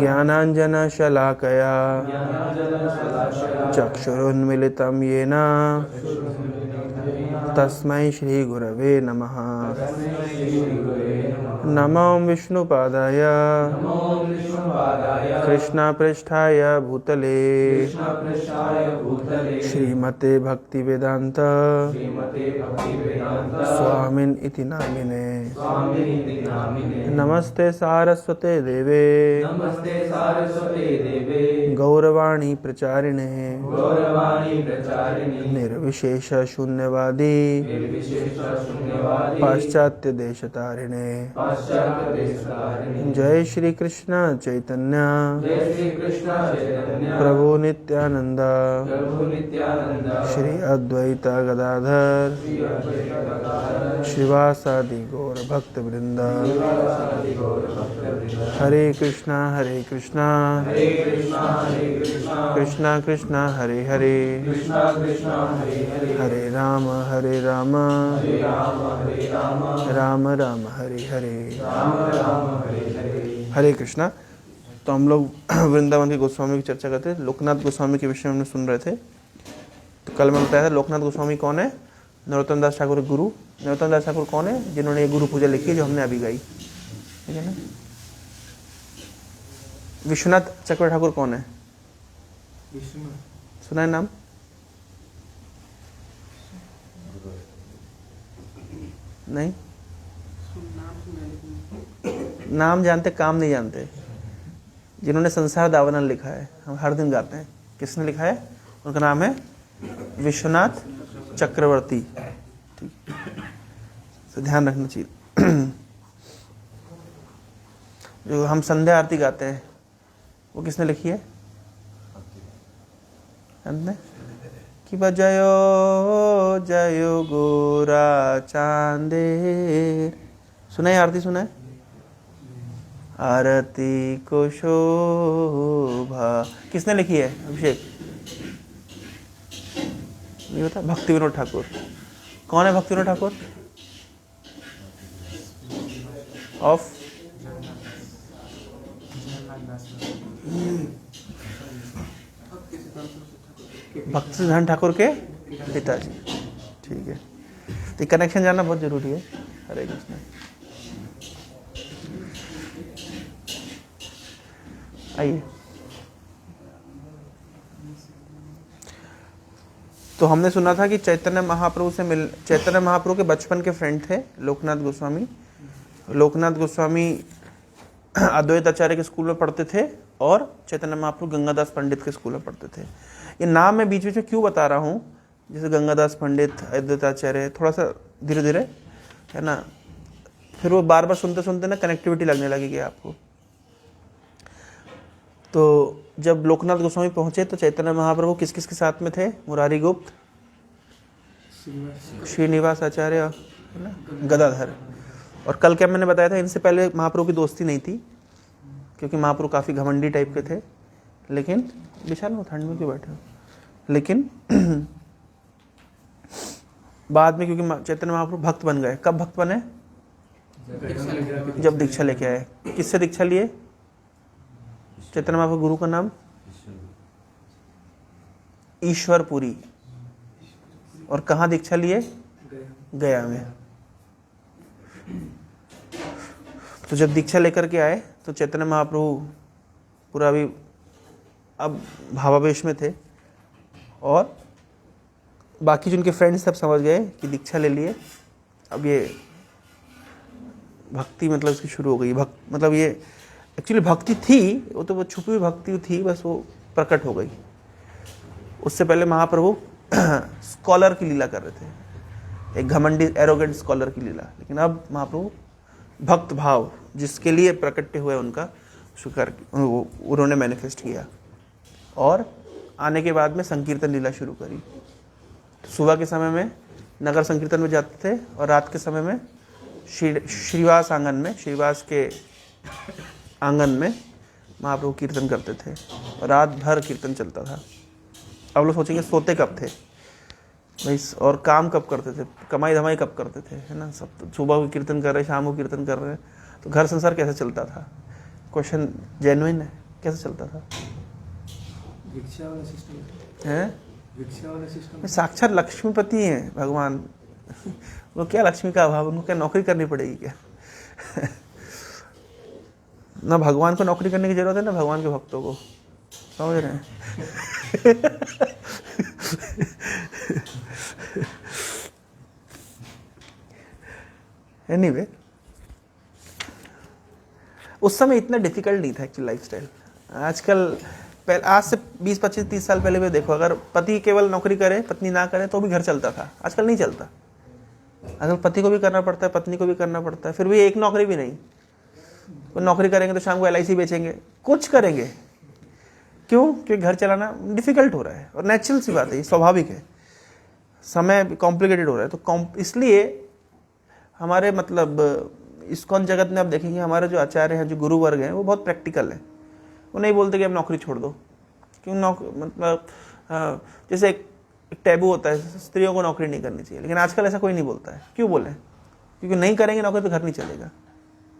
ज्ञानाञ्जनशलाकया चक्षुरुन्मिलितं येन तस्मै श्रीगुरवे नमः। नमो विष्णुपादाय कृष्णपृष्ठाय भूतले श्रीमते भक्तिवेदान्त स्वामिन् इति नामिने। नमस्ते सारस्वते देवे गौरवाणी प्रचारिणे निर्विशेष शून्यवादी पाश्चात्य देशतारिणे। जय श्री कृष्ण चैतन्य प्रभु नित्यानंद श्री अद्वैत गदाधर श्रीवासादि गौर भक्त वृंद। हरे कृष्णा कृष्णा कृष्णा हरे हरे हरे राम राम राम हरे हरे। हरे कृष्णा। तो हम लोग वृंदावन के गोस्वामी की चर्चा करते थे। लोकनाथ गोस्वामी के विषय में हमने सुन रहे थे। तो कल मैं बताया था लोकनाथ गोस्वामी कौन है। नरोत्तम दास ठाकुर गुरु। नरोत्तम दास ठाकुर कौन है? जिन्होंने ये गुरु पूजा लिखी जो हमने अभी गाई, ठीक है ना। विश्वनाथ चक्रवर्ती ठाकुर कौन है? सुना है नाम? नहीं, नाम जानते, काम नहीं जानते। जिन्होंने संसार दावानल लिखा है, हम हर दिन गाते हैं। किसने लिखा है? उनका नाम है विश्वनाथ चक्रवर्ती। ठीक, तो ध्यान रखना चाहिए। जो हम संध्या आरती गाते हैं वो किसने लिखी है? कि बजयो जयो गोरा चांदेर। सुना है आरती? सुना है? आरती को शोभा किसने लिखी है? अभिषेक नहीं होता? भक्ति विनोद ठाकुर। कौन है भक्ति विनोद ठाकुर? ऑफ भक्ति सिद्धांत ठाकुर के पिताजी। ठीक है, तो कनेक्शन जानना बहुत जरूरी है। हरे कृष्ण। आइए, तो हमने सुना था कि चैतन्य महाप्रभु के बचपन के फ्रेंड थे लोकनाथ गोस्वामी। लोकनाथ गोस्वामी अद्वैत आचार्य के स्कूल में पढ़ते थे और चैतन्य महाप्रभु गंगादास पंडित के स्कूल में पढ़ते थे। ये नाम मैं बीच बीच में क्यों बता रहा हूँ, जैसे गंगादास पंडित, अद्वैत आचार्य, थोड़ा सा धीरे धीरे, है ना, फिर वो बार बार सुनते सुनते ना कनेक्टिविटी लगने लगेगी आपको। तो जब लोकनाथ गोस्वामी पहुंचे तो चैतन्य महाप्रभु किस किस के साथ में थे? मुरारी गुप्त, श्रीनिवास आचार्य, है ना, गदाधर। और कल क्या मैंने बताया था, इनसे पहले महाप्रभु की दोस्ती नहीं थी क्योंकि महाप्रभु काफ़ी घमंडी टाइप के थे। लेकिन विशाल हो, ठंड में क्यों बैठे हो? लेकिन बाद में क्योंकि चैतन्य महाप्रभु भक्त बन गए। कब भक्त बने? जब दीक्षा लेके आए। किससे दीक्षा लिए? चैतन्य महाप्रभु गुरु का नाम ईश्वरपुरी। और कहाँ दीक्षा लिए? गया में। तो जब दीक्षा लेकर के आए तो चैतन्य महाप्रभु पूरा भी अब भावावेश में थे और बाकी जिनके फ्रेंड्स सब समझ गए कि दीक्षा ले लिए, अब ये भक्ति मतलब इसकी शुरू हो गई। मतलब ये एक्चुअली भक्ति थी, वो तो वो छुपी हुई भक्ति थी, बस वो प्रकट हो गई। उससे पहले महाप्रभु स्कॉलर की लीला कर रहे थे, एक घमंडी एरोगेंट स्कॉलर की लीला। लेकिन अब महाप्रभु भक्त भाव जिसके लिए प्रकट हुए उनका स्वीकार उन्होंने मैनिफेस्ट किया और आने के बाद में संकीर्तन लीला शुरू करी। सुबह के समय में नगर संकीर्तन में जाते थे और रात के समय में श्रीवास आंगन में, श्रीवास के आंगन में महाप्रभु कीर्तन करते थे और रात भर कीर्तन चलता था। अब लोग सोचेंगे सोते कब थे भाई, और काम कब करते थे, कमाई धमाई कब करते थे, है ना। सब तो सुबह को कीर्तन कर रहे, शाम को कीर्तन कर रहे हैं, तो घर संसार कैसे चलता था? क्वेश्चन जेन्युइन है, कैसे चलता था? भिक्षा वाला सिस्टम है, भिक्षा वाला सिस्टम साक्षात लक्ष्मीपति हैं भगवान। वो क्या लक्ष्मी का अभाव, उनको क्या नौकरी करनी पड़ेगी क्या? ना भगवान को नौकरी करने की जरूरत है ना भगवान के भक्तों को, समझ रहे हैं? एनीवे, उस समय इतना डिफिकल्ट नहीं था एक्चुअली लाइफस्टाइल। आजकल आज से 20, 25, 30 साल पहले भी देखो, अगर पति केवल नौकरी करे पत्नी ना करे तो भी घर चलता था। आजकल नहीं चलता। आजकल पति को भी करना पड़ता है, पत्नी को भी करना पड़ता है, फिर भी एक नौकरी भी नहीं। वो नौकरी करेंगे तो शाम को LIC बेचेंगे, कुछ करेंगे। क्यों? क्योंकि घर चलाना डिफिकल्ट हो रहा है और नेचुरल सी बात है, ये स्वाभाविक है। समय कॉम्प्लिकेटेड हो रहा है, तो इसलिए हमारे मतलब इस्कॉन जगत में आप देखेंगे हमारे जो आचार्य हैं, जो गुरु वर्ग हैं, वो बहुत प्रैक्टिकल है। वो नहीं बोलते कि आप नौकरी छोड़ दो। क्यों? मतलब जैसे एक टैबू होता है, स्त्रियों को नौकरी नहीं करनी चाहिए, लेकिन आजकल ऐसा कोई नहीं बोलता है। क्यों बोले? क्योंकि नहीं करेंगे नौकरी तो घर नहीं चलेगा।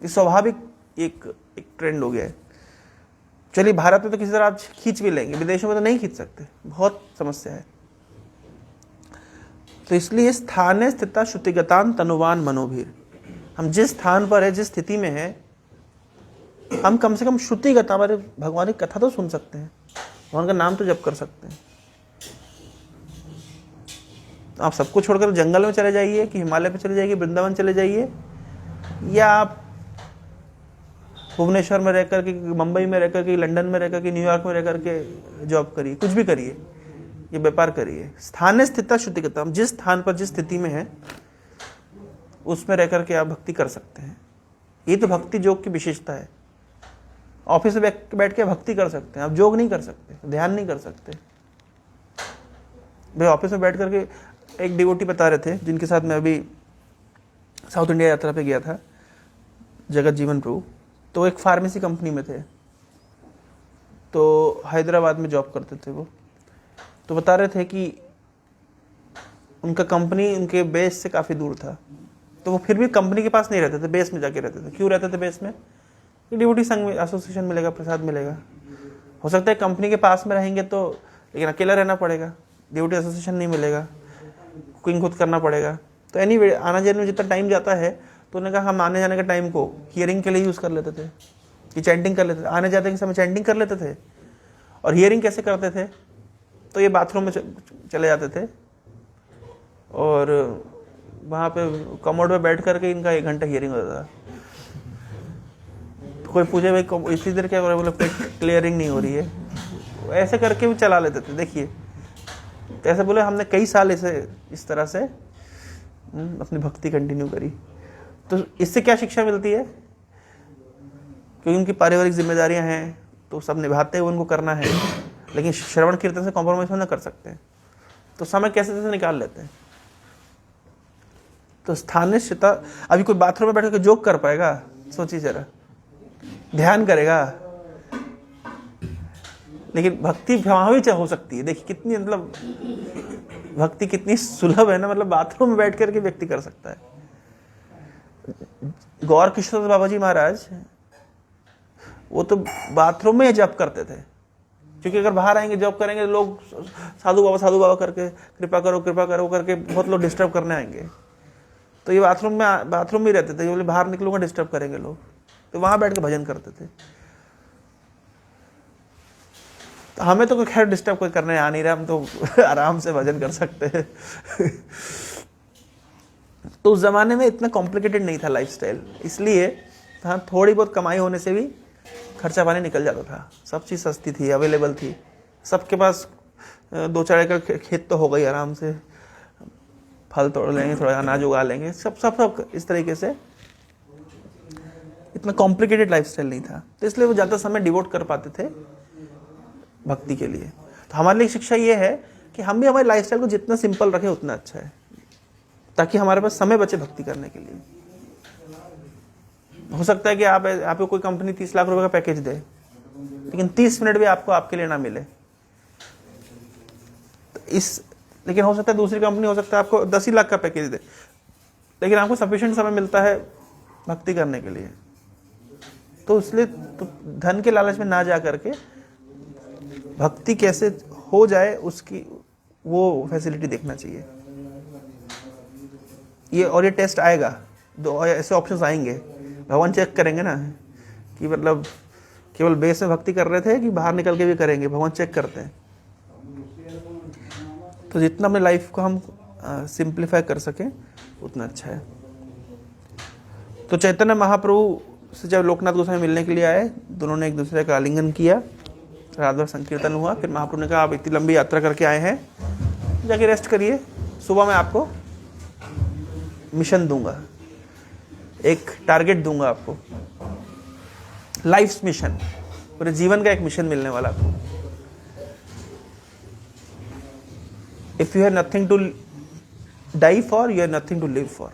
ये स्वाभाविक एक ट्रेंड हो गया है। चलिए भारत में तो किसी तरह आप खींच भी लेंगे, विदेशों में तो नहीं खींच सकते, बहुत समस्या है। तो इसलिए स्थाने स्थिता श्रुतिगतान तनुवान मनोभीर, हम जिस स्थान पर है, जिस स्थिति में है, हम कम से कम श्रुतिगत हमारे भगवान की कथा तो सुन सकते हैं, भगवान का नाम तो जप कर सकते हैं। तो आप सबको छोड़कर जंगल में चले जाइए कि हिमालय पे चले जाइए, वृंदावन चले जाइए, या आप भुवनेश्वर में रहकर के, मुंबई में रहकर के, लंदन में रहकर के, न्यूयॉर्क में रहकर के जॉब करिए, कुछ भी करिए, ये व्यापार करिए। स्थान स्थिता श्रुतिगता, हम जिस स्थान पर जिस स्थिति में है उसमें रहकर के आप भक्ति कर सकते हैं। ये तो भक्ति योग की विशेषता है। ऑफिस में बैठ के भक्ति कर सकते हैं, आप योग नहीं कर सकते, ध्यान नहीं कर सकते। भाई ऑफिस में बैठ करके एक डिवोटी बता रहे थे, जिनके साथ मैं अभी साउथ इंडिया यात्रा पे गया था, जगत जीवन प्रभु। तो एक फार्मेसी कंपनी में थे, तो हैदराबाद में जॉब करते थे वो। तो बता रहे थे कि उनका कंपनी उनके बेस से काफ़ी दूर था, तो वो फिर भी कंपनी के पास नहीं रहते थे, बेस में जाके रहते थे। क्यों रहते थे बेस में? डिवोटी संघ में एसोसिएशन मिलेगा, प्रसाद मिलेगा। हो सकता है कंपनी के पास में रहेंगे तो, लेकिन अकेला रहना पड़ेगा, डिवोटी एसोसिएशन नहीं मिलेगा, कुकिंग खुद करना पड़ेगा। तो एनीवे आना जाने में जितना टाइम जाता है, तो उन्होंने कहा हम आने जाने का टाइम को हियरिंग के लिए यूज़ कर लेते थे, कि चैंटिंग कर लेते थे। आने जाने के समय चैंटिंग कर लेते थे। और हियरिंग कैसे करते थे? तो ये बाथरूम में चले जाते थे और वहाँ पे कमोड में बैठ करके इनका 1 घंटा हियरिंग होता था। कोई पूछे भाई इतनी देर क्या हो रहा है, बोले क्लियरिंग नहीं हो रही है, ऐसे करके भी चला लेते थे। देखिए, तो ऐसे बोले हमने कई साल इस तरह से अपनी भक्ति कंटिन्यू करी। तो इससे क्या शिक्षा मिलती है? क्योंकि उनकी पारिवारिक जिम्मेदारियां हैं, तो सब निभाते हुए उनको करना है, लेकिन श्रवण कीर्तन से कॉम्प्रोमाइज ना कर सकते हैं, तो समय कैसे कैसे निकाल लेते हैं। तो स्थानीय स्थिता, अभी कोई बाथरूम में बैठ कर जोक कर पाएगा? सोचिए जरा, ध्यान करेगा। लेकिन भक्ति वहां भी हो सकती है। देखिए कितनी, मतलब भक्ति कितनी सुलभ है ना, मतलब बाथरूम में बैठ करके व्यक्ति कर सकता है। गौर किशोर बाबा जी महाराज, वो तो बाथरूम में जप करते थे, क्योंकि अगर बाहर आएंगे जॉब करेंगे लोग साधु बाबा करके कृपा करो करके बहुत लोग डिस्टर्ब करने आएंगे। तो ये बाथरूम में रहते थे, बोले बाहर निकलूंगा डिस्टर्ब करेंगे लोग, तो वहां बैठ के भजन करते थे। तो हमें तो कोई खैर डिस्टर्ब कोई करने आ नहीं रहा, हम तो आराम से भजन कर सकते हैं। तो उस जमाने में इतना कॉम्प्लिकेटेड नहीं था लाइफस्टाइल, इसलिए हाँ थोड़ी बहुत कमाई होने से भी खर्चा पानी निकल जाता था। सब चीज़ सस्ती थी, अवेलेबल थी, सबके पास 2-4 एकड़ खेत तो हो गई, आराम से फल तोड़ लेंगे, थोड़ा अनाज उगा लेंगे, सब इस तरीके से। इतना कॉम्प्लिकेटेड लाइफस्टाइल नहीं था, तो इसलिए वो ज़्यादा समय डिवोट कर पाते थे भक्ति के लिए। तो हमारे लिए शिक्षा ये है कि हम भी हमारे लाइफस्टाइल को जितना सिंपल रखें उतना अच्छा है, ताकि हमारे पास समय बचे भक्ति करने के लिए। हो सकता है कि आपको कोई कंपनी 30 लाख रुपए का पैकेज दे, लेकिन 30 मिनट भी आपको आपके लिए ना मिले। तो लेकिन हो सकता है दूसरी कंपनी, हो सकता है आपको 10 ही लाख का पैकेज दे, लेकिन आपको सफिशिएंट समय मिलता है भक्ति करने के लिए। तो इसलिए तो धन के लालच में ना जा करके भक्ति कैसे हो जाए उसकी वो फैसिलिटी देखना चाहिए। ये टेस्ट आएगा, दो ऐसे ऑप्शंस आएंगे, भगवान चेक करेंगे ना कि मतलब केवल बेस में भक्ति कर रहे थे कि बाहर निकल के भी करेंगे, भगवान चेक करते हैं। तो जितना अपने लाइफ को हम सिंप्लीफाई कर सकें उतना अच्छा है। तो चैतन्य महाप्रभु से जब लोकनाथ गोस्वामी मिलने के लिए आए, दोनों ने एक दूसरे का आलिंगन किया, रात भर संकीर्तन हुआ। फिर महाप्रभु ने कहा आप इतनी लंबी यात्रा करके आए हैं, जाके रेस्ट करिए, सुबह मैं आपको मिशन दूंगा, एक टारगेट दूंगा आपको, लाइफ मिशन, पूरे जीवन का एक मिशन मिलने वाला आपको। If you have nothing to die for, you have nothing to live for.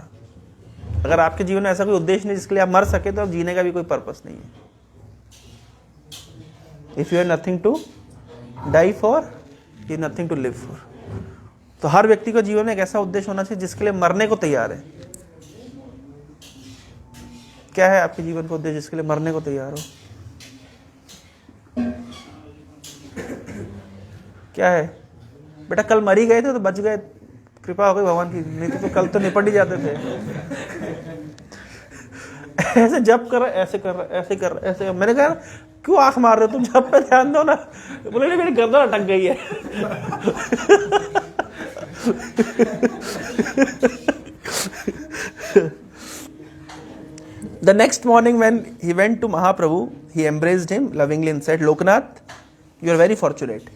अगर आपके जीवन में ऐसा कोई उद्देश्य नहीं जिसके लिए आप मर सके, तो आप जीने का भी कोई पर्पस नहीं है। If you have nothing to die for, you have nothing to live for. तो हर व्यक्ति को जीवन में एक ऐसा उद्देश्य होना चाहिए जिसके लिए मरने को तैयार है। क्या है आपके जीवन का उद्देश्य जिसके लिए मरने को तैयार हो? क्या है? बेटा कल मर ही गए थे तो बच गए, कृपा हो गई भगवान की, नहीं तो कल तो निपट ही जाते थे। ऐसे जब कर ऐसे कर ऐसे कर ऐसे। मैंने कहा क्यों आंख मार रहे हो तुम, जब पे ध्यान दो ना। बोले नहीं मेरी गर्दन अटक गई है। The next morning when he went to Mahaprabhu, he embraced him lovingly and said, Loknath, you are very fortunate.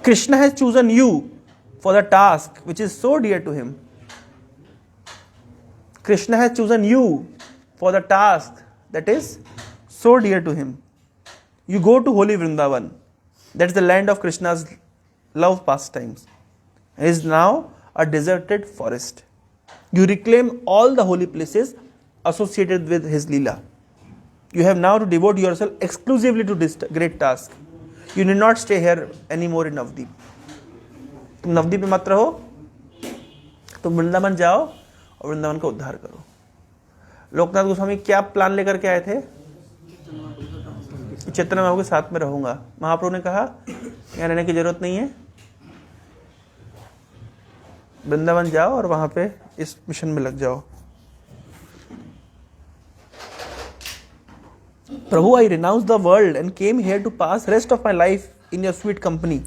Krishna has chosen you for the task which is so dear to him. Krishna has chosen you for the task that is so dear to him. You go to holy Vrindavan. That is the land of Krishna's love pastimes. It is now a deserted forest. You reclaim all the holy places associated with his Leela. You have now to devote yourself exclusively to this great task. You need not stay here anymore in Navdeep. तुम नवदीप में मत रहो, तुम वृंदावन जाओ और वृंदावन का उद्धार करो। लोकनाथ गोस्वामी क्या प्लान लेकर के आए थे? चैतन्य महाप्रभु के साथ में रहूंगा। महाप्रभु ने कहा यहाँ रहने की जरूरत नहीं है, वृंदावन जाओ और वहां पे इस मिशन में लग जाओ। प्रभु, I renounce the world and came here to pass rest of my life in your sweet company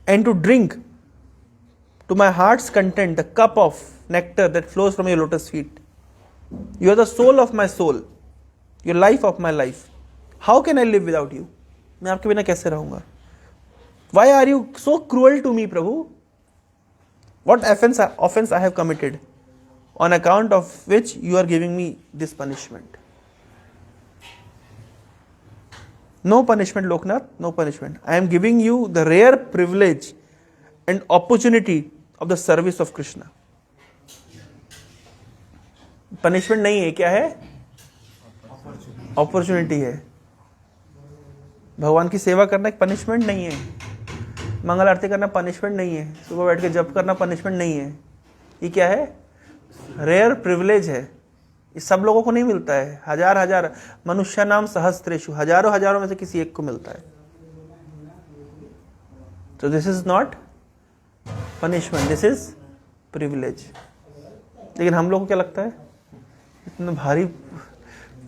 and to drink to my heart's content the cup of nectar that flows from your lotus feet. You are the soul of my soul, your life of my life. How can I live without you? मैं आपके बिना कैसे रहूंगा? Why are you so cruel to me, Prabhu? What offense I have committed, on account of which you are giving me this punishment? No punishment, Loknath, no punishment. I am giving you the rare privilege and opportunity of the service of Krishna. Punishment नहीं है, क्या है? Opportunity है। भगवान की सेवा करना एक पनिशमेंट नहीं है, मंगल आरती करना पनिशमेंट नहीं है, सुबह बैठ के जप करना पनिशमेंट नहीं है। ये क्या है? रेयर प्रिविलेज है। ये सब लोगों को नहीं मिलता है। हजार हजार मनुष्य नाम सहस्त्रेषु, हजारों हजारों में से किसी एक को मिलता है। तो this is not punishment, this is privilege. लेकिन हम लोग को क्या लगता है, इतना भारी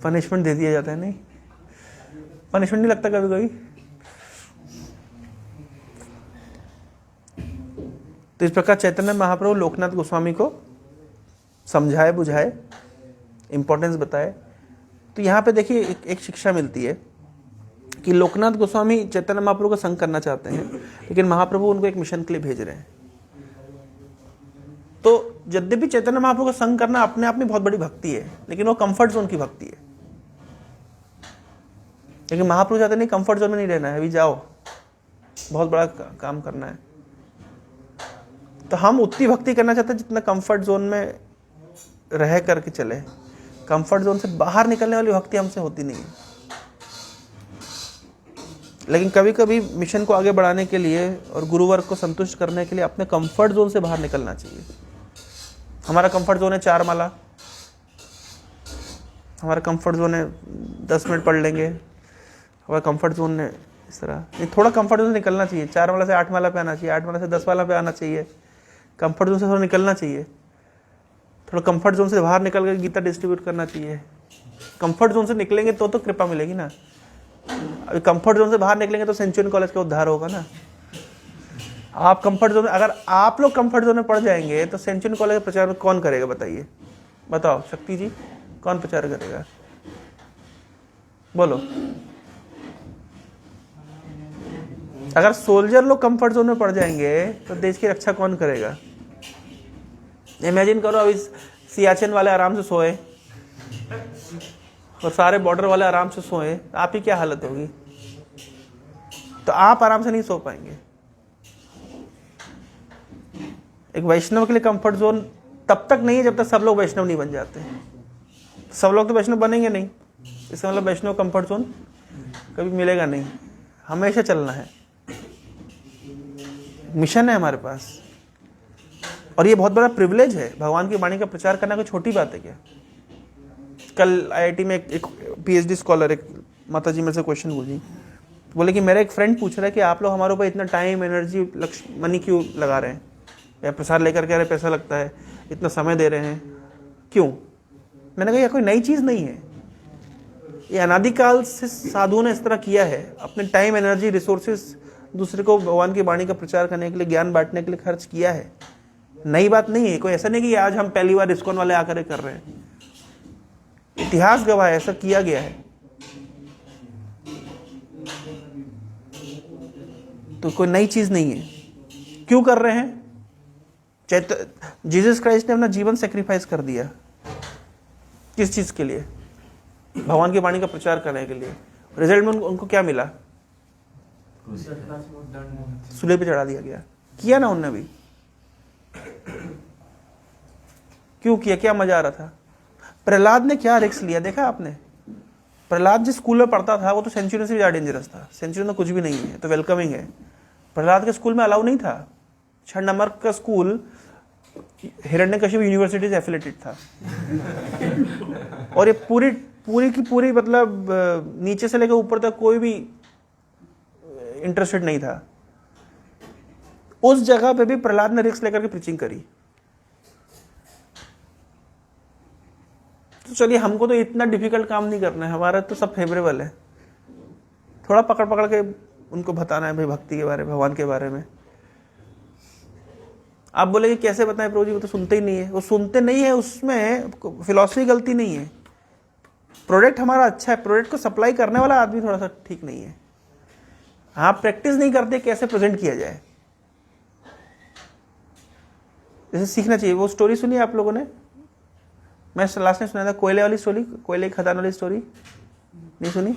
पनिशमेंट दे दिया जाता है। नहीं, पनिशमेंट नहीं लगता कभी कभी। तो इस प्रकार चैतन्य महाप्रभु लोकनाथ गोस्वामी को समझाए बुझाए, इंपॉर्टेंस बताए। तो यहाँ पे देखिए एक शिक्षा मिलती है कि लोकनाथ गोस्वामी चैतन्य महाप्रभु का संग करना चाहते हैं, लेकिन महाप्रभु उनको एक मिशन के लिए भेज रहे हैं। तो यद्यपि चैतन्य महाप्रभु का संग करना अपने आप में बहुत बड़ी भक्ति है, लेकिन वो कंफर्ट जोन की भक्ति है। लेकिन महाप्रभु चाहते नहीं, कंफर्ट जोन में नहीं रहना है, अभी जाओ, बहुत बड़ा काम करना है। तो हम उतनी भक्ति करना चाहते हैं जितना कंफर्ट जोन में रह करके चले। कंफर्ट जोन से बाहर निकलने वाली भक्ति हमसे होती नहीं है। लेकिन कभी कभी मिशन को आगे बढ़ाने के लिए और गुरुवर्ग को संतुष्ट करने के लिए अपने कंफर्ट जोन से बाहर निकलना चाहिए। हमारा कंफर्ट जोन है 4 माला, हमारा कंफर्ट जोन है 10 मिनट पढ़ लेंगे, हमारा कंफर्ट जोन ने इस तरह नहीं, थोड़ा कंफर्ट जोन से निकलना चाहिए, 4 वाला से 8 वाला पे आना चाहिए, 8 वाला से 10 वाला पे आना चाहिए, कंफर्ट जोन से थोड़ा निकलना चाहिए, थोड़ा कंफर्ट जोन से बाहर निकल कर गीता डिस्ट्रीब्यूट करना चाहिए। कंफर्ट जोन से निकलेंगे तो कृपा मिलेगी ना। अभी कंफर्ट जोन से बाहर निकलेंगे तो सेंचुरियन कॉलेज का उद्धार होगा ना। आप कंफर्ट जोन, अगर आप लोग कंफर्ट जोन में पड़ जाएंगे तो सेंचुरियन कॉलेज का प्रचार कौन करेगा बताइए, बताओ शक्ति जी, कौन प्रचार करेगा, बोलो। अगर सोल्जर लोग कंफर्ट जोन में पड़ जाएंगे तो देश की रक्षा कौन करेगा। इमेजिन करो अभी सियाचिन वाले आराम से सोए और सारे बॉर्डर वाले आराम से सोए, आपकी क्या हालत होगी। तो आप आराम से नहीं सो पाएंगे। एक वैष्णव के लिए कंफर्ट जोन तब तक नहीं है जब तक सब लोग वैष्णव नहीं बन जाते। सब लोग तो वैष्णव बनेंगे नहीं, इसका मतलब वैष्णव कंफर्ट जोन कभी मिलेगा नहीं, हमेशा चलना है। मिशन है हमारे पास और ये बहुत बड़ा प्रिविलेज है। भगवान की वाणी का प्रचार करना कोई छोटी बात है क्या। कल आईआईटी में एक पीएचडी स्कॉलर, एक माता जी मेरे से क्वेश्चन पूछी, बोले कि मेरा एक फ्रेंड पूछ रहा है कि आप लोग हमारे ऊपर इतना टाइम, एनर्जी, मनी क्यों लगा रहे हैं, या प्रसार लेकर के आ रहे, पैसा लगता है, इतना समय दे रहे हैं, क्यों। मैंने कहा यह कोई नई चीज़ नहीं है, ये अनादिकाल से साधुओं ने इस तरह किया है, अपने टाइम, एनर्जी, रिसोर्सेज दूसरे को भगवान की वाणी का प्रचार करने के लिए, ज्ञान बांटने के लिए खर्च किया है। नई बात नहीं है, कोई ऐसा नहीं कि आज हम पहली बार इस्कॉन वाले आकर कर रहे हैं। इतिहास गवाह है, ऐसा किया गया है। तो कोई नई चीज नहीं है। क्यों कर रहे हैं। जीसस क्राइस्ट ने अपना जीवन सेक्रीफाइस कर दिया, किस चीज के लिए, भगवान की वाणी का प्रचार करने के लिए। रिजल्ट में उनको क्या मिला, सूले पे चढ़ा दिया गया। किया ना उनने भी, क्यों किया, क्या मजा आ रहा था। प्रहलाद ने क्या रिस्क लिया देखा आपने। प्रहलाद जिस स्कूल में पढ़ता था वो तो सेंचुरी से भी ज्यादा डेंजरस था। सेंचुरी में कुछ भी नहीं है, तो वेलकमिंग है। प्रहलाद के स्कूल में अलाउ नहीं था। 6 नंबर का स्कूल हिरण्यकशिप यूनिवर्सिटी से एफिलेटेड था और ये पूरी की पूरी मतलब नीचे से लेकर ऊपर तक कोई भी इंटरेस्टेड नहीं था। उस जगह पे भी प्रहलाद ने रिस्क लेकर के प्रीचिंग करी। तो चलिए, हमको तो इतना डिफिकल्ट काम नहीं करना है, हमारा तो सब फेवरेबल है। थोड़ा पकड़ पकड़ के उनको बताना है भाई भक्ति के बारे में, भगवान के बारे में। आप बोलेंगे कैसे बताएं प्रभु जी, वो तो सुनते ही नहीं है। वो सुनते नहीं है, उसमें फिलॉसफी गलती नहीं है। प्रोडक्ट हमारा अच्छा है, प्रोडक्ट को सप्लाई करने वाला आदमी थोड़ा सा ठीक नहीं है। आप प्रैक्टिस नहीं करते कैसे प्रेजेंट किया जाए। जैसे सीखना चाहिए। वो स्टोरी सुनी आप लोगों ने, मैं लास्ट में सुनाया था, कोयले वाली स्टोरी, कोयले की खदान वाली स्टोरी, नहीं सुनी।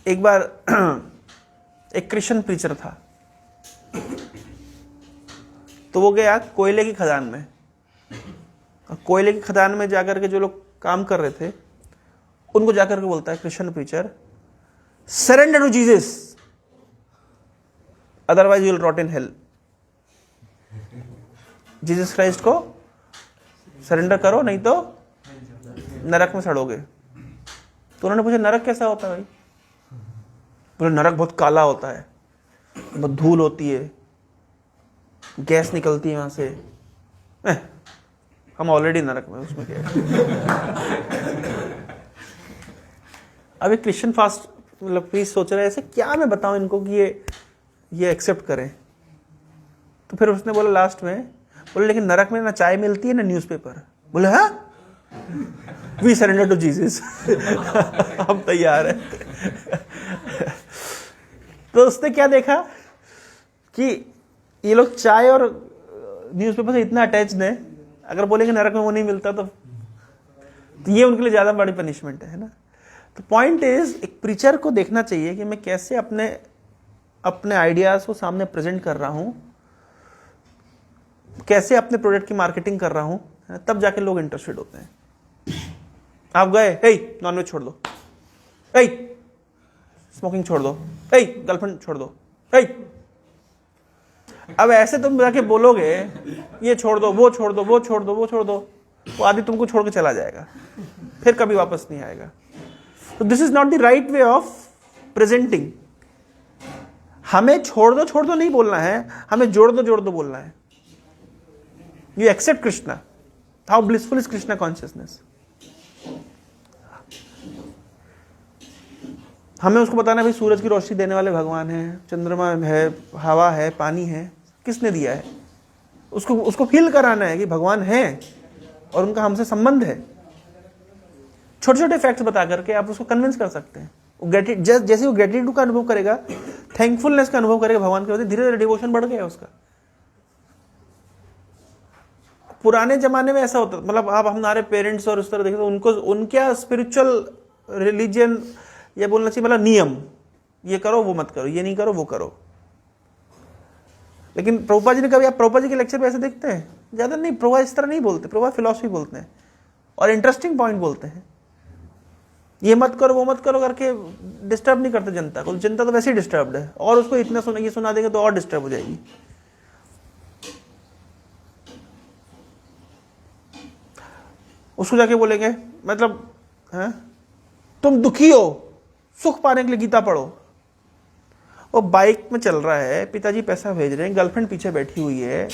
एक बार एक क्रिश्चियन प्रीचर था, तो वो गया कोयले की खदान में। कोयले की खदान में जाकर के जो लोग काम कर रहे थे उनको जाकर के बोलता है Christian preacher, surrender to Jesus otherwise you will rot in hell. Jesus Christ को सरेंडर करो, नहीं तो नरक में सड़ोगे। तो उन्होंने पूछा नरक कैसा होता है भाई। बोले नरक बहुत काला होता है, बहुत धूल होती है, गैस निकलती है वहां से। हम ऑलरेडी नरक में, उसमें क्या है। अब एक क्रिश्चियन फास्ट मतलब प्लीज सोच रहे हैं ऐसे क्या मैं बताऊं इनको कि ये एक्सेप्ट करें। तो फिर उसने बोला लास्ट में, बोले लेकिन नरक में ना चाय मिलती है ना न्यूज़पेपर। बोले हाँ, वी सरेंडर टू जीसस। हम तैयार हैं। तो उसने क्या देखा कि ये लोग चाय और न्यूज़पेपर से इतना अटैच्ड है, अगर बोलेंगे नरक में वो नहीं मिलता तो ये उनके लिए ज्यादा बड़ी पनिशमेंट है ना। तो पॉइंट इज, एक प्रीचर को देखना चाहिए कि मैं कैसे अपने आइडियाज को सामने प्रेजेंट कर रहा हूं, कैसे अपने प्रोडक्ट की मार्केटिंग कर रहा हूं, तब जाके लोग इंटरेस्टेड होते हैं। आप गए, हे नॉनवेज छोड़ दो, हे स्मोकिंग छोड़ दो, हे गर्लफ्रेंड छोड़ दो, हे। अब ऐसे तुम जाके बोलोगे ये छोड़ दो, वो छोड़ दो, वो छोड़ दो, वो छोड़ दो, वो आदमी तुमको छोड़ के चला जाएगा, फिर कभी वापस नहीं आएगा। तो this is not the right way of presenting. हमें छोड़ दो नहीं बोलना है, हमें जोड़ दो बोलना है। You accept Krishna, how blissful is Krishna consciousness. हमें उसको बताना भाई सूरज की रोशनी देने वाले भगवान हैं, चंद्रमा है, हवा है, पानी है, किसने दिया है। उसको फील कराना है कि भगवान है और उनका हमसे संबंध है। छोटे छोटे फैक्ट्स बता करके आप उसको कन्विंस कर सकते हैं। जैसे वो ग्रेटिट्यूड का अनुभव करेगा, थैंकफुलनेस का अनुभव करेगा भगवान के प्रति, धीरे धीरे डिवोशन बढ़ गया उसका। पुराने जमाने में ऐसा होता, मतलब आप हमारे पेरेंट्स और उस तरह देखें तो उनको उनका स्पिरिचुअल रिलीजन, ये बोलना चाहिए मतलब नियम, ये करो वो मत करो, ये नहीं करो वो करो। लेकिन प्रभुपाद जी ने कभी, आप प्रभुपाद जी के लेक्चर पे ऐसे देखते हैं? ज्यादा नहीं, प्रभुपाद इस तरह नहीं बोलते, प्रभुपाद फिलॉसफी बोलते हैं और इंटरेस्टिंग पॉइंट बोलते हैं। ये मत करो वो मत करो करके डिस्टर्ब नहीं करते जनता को। जनता तो वैसे ही डिस्टर्ब्ड है, और उसको इतना ये सुना देंगे तो और डिस्टर्ब हो जाएगी। उसको जाके बोलेंगे मतलब है तुम दुखी हो, सुख पाने के लिए गीता पढ़ो। वो बाइक में चल रहा है, पिताजी पैसा भेज रहे हैं, गर्लफ्रेंड पीछे बैठी हुई है,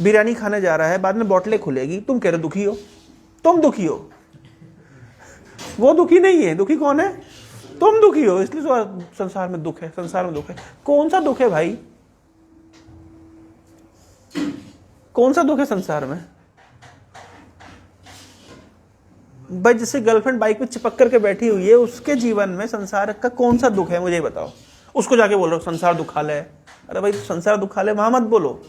बिरयानी खाने जा रहा है, बाद में बोतलें खुलेगी, तुम कह रहे दुखी हो। तुम दुखी हो, वो दुखी नहीं है। दुखी कौन है? तुम दुखी हो, इसलिए तो संसार में दुख है, संसार में दुख है। कौन सा दुख है भाई? कौन सा दुख है संसार में भाई? जिससे गर्लफ्रेंड बाइक में चिपक करके बैठी हुई है, उसके जीवन में संसार का कौन सा दुख है, मुझे बताओ। उसको जाके बोल रहे हो संसार दुखालय है। अरे भाई संसार दुखालय वहां मत बोलो,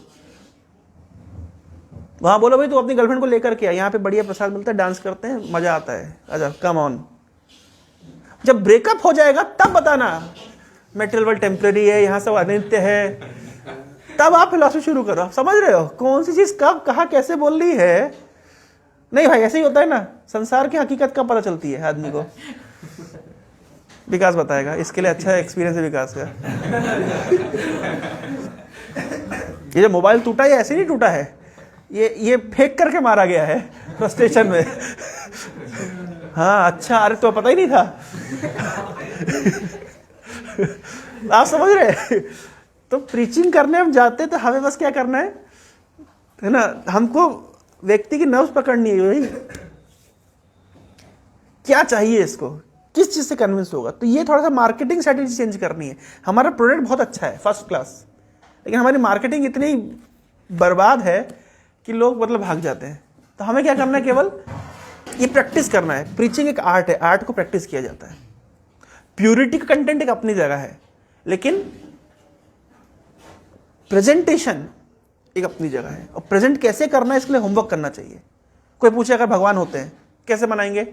वहां बोलो भाई तू अपनी गर्लफ्रेंड को लेकर के आ, यहाँ पे बढ़िया प्रसाद मिलता है, डांस करते हैं, मजा आता है, अच्छा कम ऑन। जब ब्रेकअप हो जाएगा तब बताना मेटेरियल वर्ल्ड टेम्पररी है, यहाँ सब अनित्य है, तब आप फिलॉसफी शुरू करो। आप समझ रहे हो कौन सी चीज कब कहा कैसे बोल रही है? नहीं भाई ऐसे ही होता है ना, संसार की हकीकत कब पता चलती है आदमी को? विकास बताएगा, इसके लिए अच्छा एक्सपीरियंस है विकास का। ये जो मोबाइल टूटा है ऐसे नहीं टूटा है, ये फेंक करके मारा गया है फ्रस्ट्रेशन में। हाँ अच्छा, अरे तो पता ही नहीं था। आप समझ रहे? तो प्रीचिंग करने हम जाते तो हमें बस क्या करना है ना, हमको व्यक्ति की नर्व्स पकड़नी है भाई, क्या चाहिए इसको, किस चीज से कन्विंस होगा। तो ये थोड़ा सा मार्केटिंग स्ट्रेटेजी चेंज करनी है। हमारा प्रोडक्ट बहुत अच्छा है, फर्स्ट क्लास, लेकिन हमारी मार्केटिंग इतनी बर्बाद है कि लोग मतलब भाग जाते हैं। तो हमें क्या करना है, केवल ये प्रैक्टिस करना है। प्रीचिंग एक आर्ट है, आर्ट को प्रैक्टिस किया जाता है। प्यूरिटी का कंटेंट एक अपनी जगह है, लेकिन प्रेजेंटेशन एक अपनी जगह है। और प्रेजेंट कैसे करना है इसके लिए होमवर्क करना चाहिए। कोई पूछे अगर भगवान होते हैं कैसे बनाएंगे?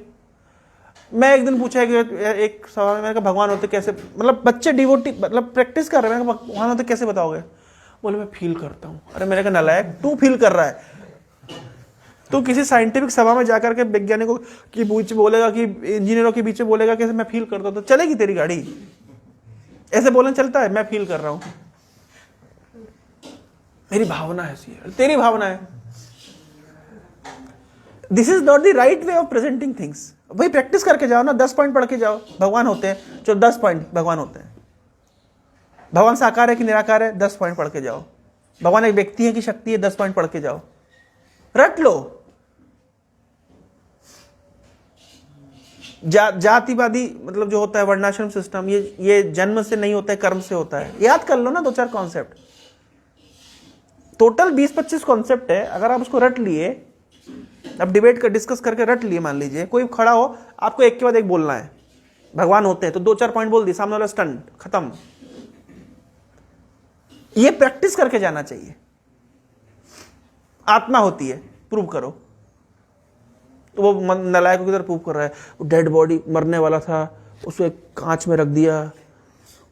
मैं एक दिन पूछा कि एक सवाल, मैंने कहा भगवान होते कैसे, मतलब बच्चे डिवोटी मतलब प्रैक्टिस कर रहे हैं, मैंने कहा भगवान होते कैसे बताओगे? बोले मैं फील करता हूँ। अरे मैंने कहा नालायक, तू फील कर रहा है? तू किसी साइंटिफिक सभा में जाकर के वैज्ञानिकों के बीच बोलेगा कि इंजीनियरों के बीच में बोलेगा कैसे मैं फील करता हूँ, तो चलेगी तेरी गाड़ी? ऐसे बोलने चलता है मैं फील कर रहा हूँ, मेरी भावना ऐसी है, तेरी भावना है। This is not the right way of presenting things. भाई प्रैक्टिस करके जाओ ना, 10 पॉइंट पढ़ के जाओ भगवान होते हैं, जो 10 पॉइंट भगवान होते हैं। भगवान साकार है कि निराकार है, 10 पॉइंट पढ़ के जाओ। भगवान एक व्यक्ति है कि शक्ति है, 10 पॉइंट पढ़ के जाओ, रट लो। जातिवादी मतलब जो होता है वर्णाश्रम सिस्टम, ये जन्म से नहीं होता है, कर्म से होता है। याद कर लो ना 2-4 कॉन्सेप्ट। टोटल 20-25 कॉन्सेप्ट है, अगर आप उसको रट लिए, अब डिबेट कर डिस्कस करके रट लिए, मान लीजिए कोई खड़ा हो, आपको एक के बाद एक बोलना है भगवान होते हैं, तो 2-4 पॉइंट बोल दिए, सामने वाला स्टन खत्म। ये प्रैक्टिस करके जाना चाहिए। आत्मा होती है, प्रूव करो। तो वो नलायकों की तरह प्रूव कर रहा है, वो डेड बॉडी मरने वाला था, उसको एक कांच में रख दिया,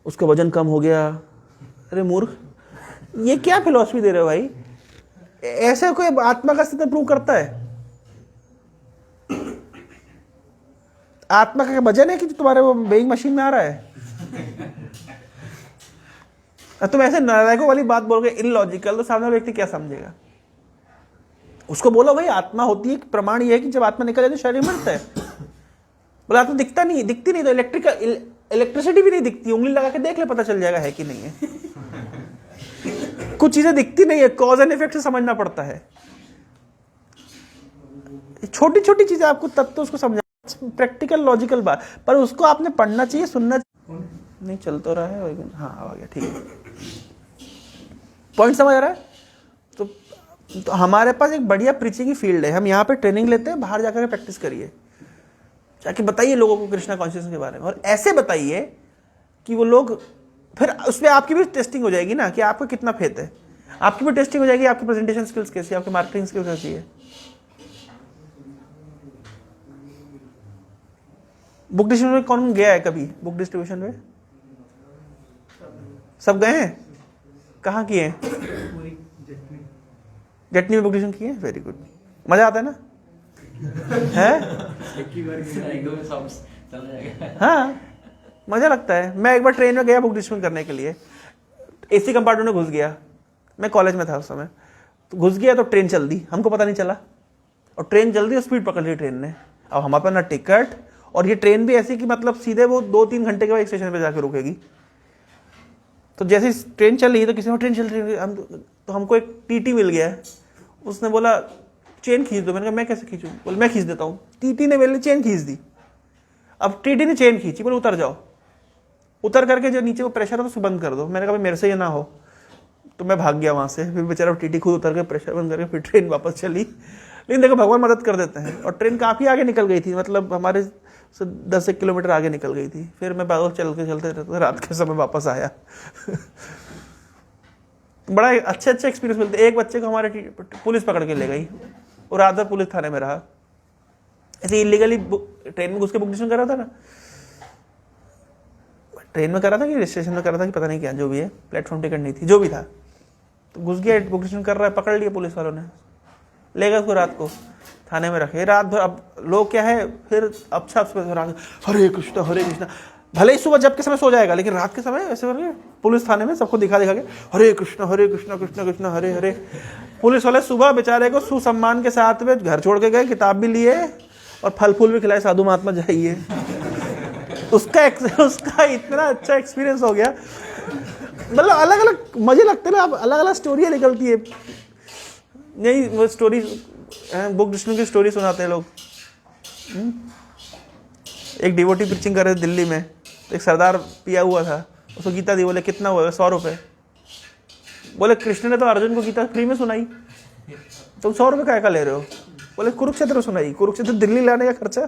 उसका वजन कम हो गया। अरे मूर्ख, ये क्या फिलॉसफी दे रहे हो भाई? ऐसे कोई आत्मा का अस्तित्व प्रूव करता है? आत्मा का वजन है कि तुम्हारे वो वेइंग मशीन में आ रहा है? तुम ऐसे नालायकों वाली बात बोल गए इलॉजिकल, तो सामने व्यक्ति क्या समझेगा? उसको बोलो भाई आत्मा होती है, प्रमाण ये है कि जब आत्मा निकल जाती है शरीर मरता है। बोला आत्मा दिखती नहीं तो इलेक्ट्रिसिटी भी नहीं दिखती, उंगली लगा के देख ले, पता चल जाएगा है कि नहीं है। कुछ चीजें दिखती नहीं है, कॉज एंड इफेक्ट से समझना पड़ता है। छोटी छोटी चीजें आपको तत्व उसको समझा, प्रैक्टिकल लॉजिकल बात, पर उसको आपने पढ़ना चाहिए, सुनना नहीं। चल तो रहा है, हाँ आ गया, ठीक है, पॉइंट समझ आ रहा है। तो हमारे पास एक बढ़िया प्रीचिंग की फील्ड है, हम यहाँ पे ट्रेनिंग लेते हैं, बाहर जाकर प्रैक्टिस करिए, जाके बताइए लोगों को कृष्णा कॉन्शियसनेस के बारे में, और ऐसे बताइए कि वो लोग, फिर उसमें आपकी भी टेस्टिंग हो जाएगी ना कि आपका कितना फेथ है, आपकी भी टेस्टिंग हो जाएगी, आपकी प्रेजेंटेशन स्किल्स कैसी है, आपकी मार्केटिंग स्किल्स कैसी है। बुक डिस्ट्रीब्यूशन में कौन गया है कभी? बुक डिस्ट्रीब्यूशन में सब गए हैं? कहाँ किए हैं? जटनी में बुक डिस्ट्रीब्यूशन किए हैं, वेरी गुड, मजा आता है ना? है? हाँ मजा लगता है। मैं एक बार ट्रेन में गया बुक डिस्ट्रीब्यूशन करने के लिए, एसी कंपार्टमेंट में घुस गया, मैं कॉलेज में था उस समय, तो घुस गया तो ट्रेन चल दी, हमको पता नहीं चला, और ट्रेन जल्दी और स्पीड पकड़ ली ट्रेन ने। अब हमारे पास ना टिकट, और ये ट्रेन भी ऐसी कि मतलब सीधे वो 2-3 घंटे के बाद एक स्टेशन पे जाके रुकेगी। तो जैसे ट्रेन चल रही है तो किसी में ट्रेन चल रही है, तो हमको एक टीटी मिल गया है, उसने बोला चेन खींच दो। मैंने कहा मैं कैसे खींचूं? बोले मैं खींच देता हूँ। टीटी ने मेरे चेन खींच दी। अब टीटी ने चेन खींची, बोले उतर जाओ, उतर करके जो नीचे वो प्रेशर है उसको बंद कर दो। मैंने कहा मेरे से ये ना हो, तो मैं भाग गया वहां से। फिर बेचारा टीटी खुद उतर के प्रेशर बंद करके फिर ट्रेन वापस चली। लेकिन देखो भगवान मदद कर देते हैं, और ट्रेन काफी आगे निकल गई थी, मतलब हमारे से 10 किलोमीटर आगे निकल गई थी। फिर मैं पैदल चलते रात के समय वापस आया। बड़ा अच्छे एक्सपीरियंस मिलते। एक बच्चे को हमारे पुलिस पकड़ के ले गई, और रात भर पुलिस थाने में रहा, ऐसे इलीगली ट्रेन में घुस के बुक डिस्ट्रीब्यूशन कर रहा था ना, ट्रेन में कर रहा था कि स्टेशन में कर रहा था कि पता नहीं क्या, जो भी है, प्लेटफॉर्म टिकट नहीं थी, जो भी था, तो घुस गया बुक डिस्ट्रीब्यूशन कर रहा है, पकड़ लिया पुलिस वालों ने, ले गए उसको रात को थाने में रखे। रात भर अब लोग क्या है, फिर अच्छा हरे कृष्णा हरे कृष्णा, भले ही सुबह जब के समय सो जाएगा, लेकिन रात के समय ऐसे करके पुलिस थाने में सबको दिखा के हरे कृष्णा कृष्ण कृष्ण हरे हरे। पुलिस वाले सुबह बेचारे को सुसम्मान के साथ में घर छोड़ के गए, किताब भी लिए और फल फूल भी खिलाए, साधु महात्मा जाइए। उसका इतना अच्छा एक्सपीरियंस हो गया। मतलब अलग अलग मजे लगते ना, अब अलग अलग स्टोरियाँ निकलती है। नहीं वो स्टोरी बुक डिस्ट्रीब्यूशन की स्टोरी सुनाते हैं लोग। एक डिवोटी प्रीचिंग कर रहे थे दिल्ली में, तो एक सरदार पिया हुआ था, उसको गीता दी, बोले कितना हुआ? 100 रुपये। बोले कृष्ण ने तो अर्जुन को गीता फ्री में सुनाई, तुम 100 रुपये काय का ले रहे हो? बोले कुरुक्षेत्र सुनाई। कुरुक्षेत्र दिल्ली लाने का खर्चा।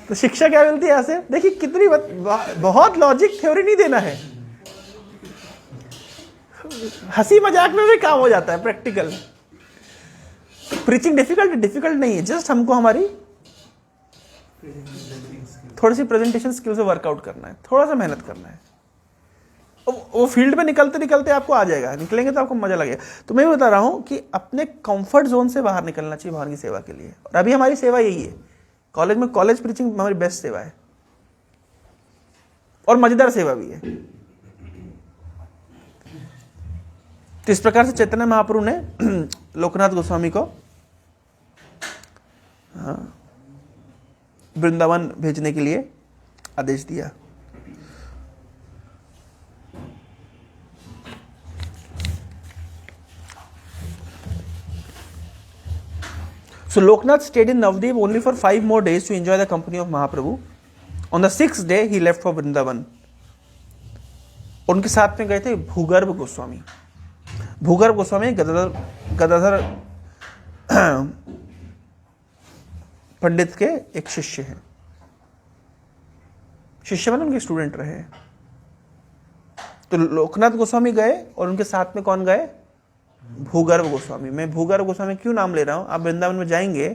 तो शिक्षा क्या मिलती है यहाँ से? देखिए कितनी बहुत लॉजिक थ्योरी नहीं देना है, हंसी मजाक में भी काम हो जाता है, प्रैक्टिकल। प्रीचिंग डिफिकल्ट नहीं है, जस्ट हमको हमारी थोड़ी सी प्रेजेंटेशन स्किल से वर्कआउट करना है, थोड़ा सा मेहनत करना है। वो फील्ड में निकलते निकलते आपको आ जाएगा, निकलेंगे तो आपको मजा लगेगा। तो मैं बता रहा हूं कि अपने कंफर्ट जोन से बाहर निकलना चाहिए भगवान की सेवा के लिए, और अभी हमारी सेवा यही है। कॉलेज में कॉलेज प्रीचिंग हमारी बेस्ट सेवा है, और मजेदार सेवा भी है। तो इस प्रकार से चैतन्य महाप्रभु ने लोकनाथ गोस्वामी को वृंदावन भेजने के लिए आदेश दिया। So Loknath stayed in Navdeep only for 5 more days to enjoy the company of Mahaprabhu. On the 6th day, he left for Vrindavan. उनके साथ में गए थे भूगर्भ गोस्वामी। भूगर्भ गोस्वामी गदाधर पंडित के एक शिष्य हैं। शिष्य मतलब उनके स्टूडेंट रहे। तो लोकनाथ गोस्वामी गए, और उनके साथ में कौन गए? भूगर्भ गोस्वामी। मैं भूगर्भ गोस्वामी क्यों नाम ले रहा हूं? आप वृंदावन में जाएंगे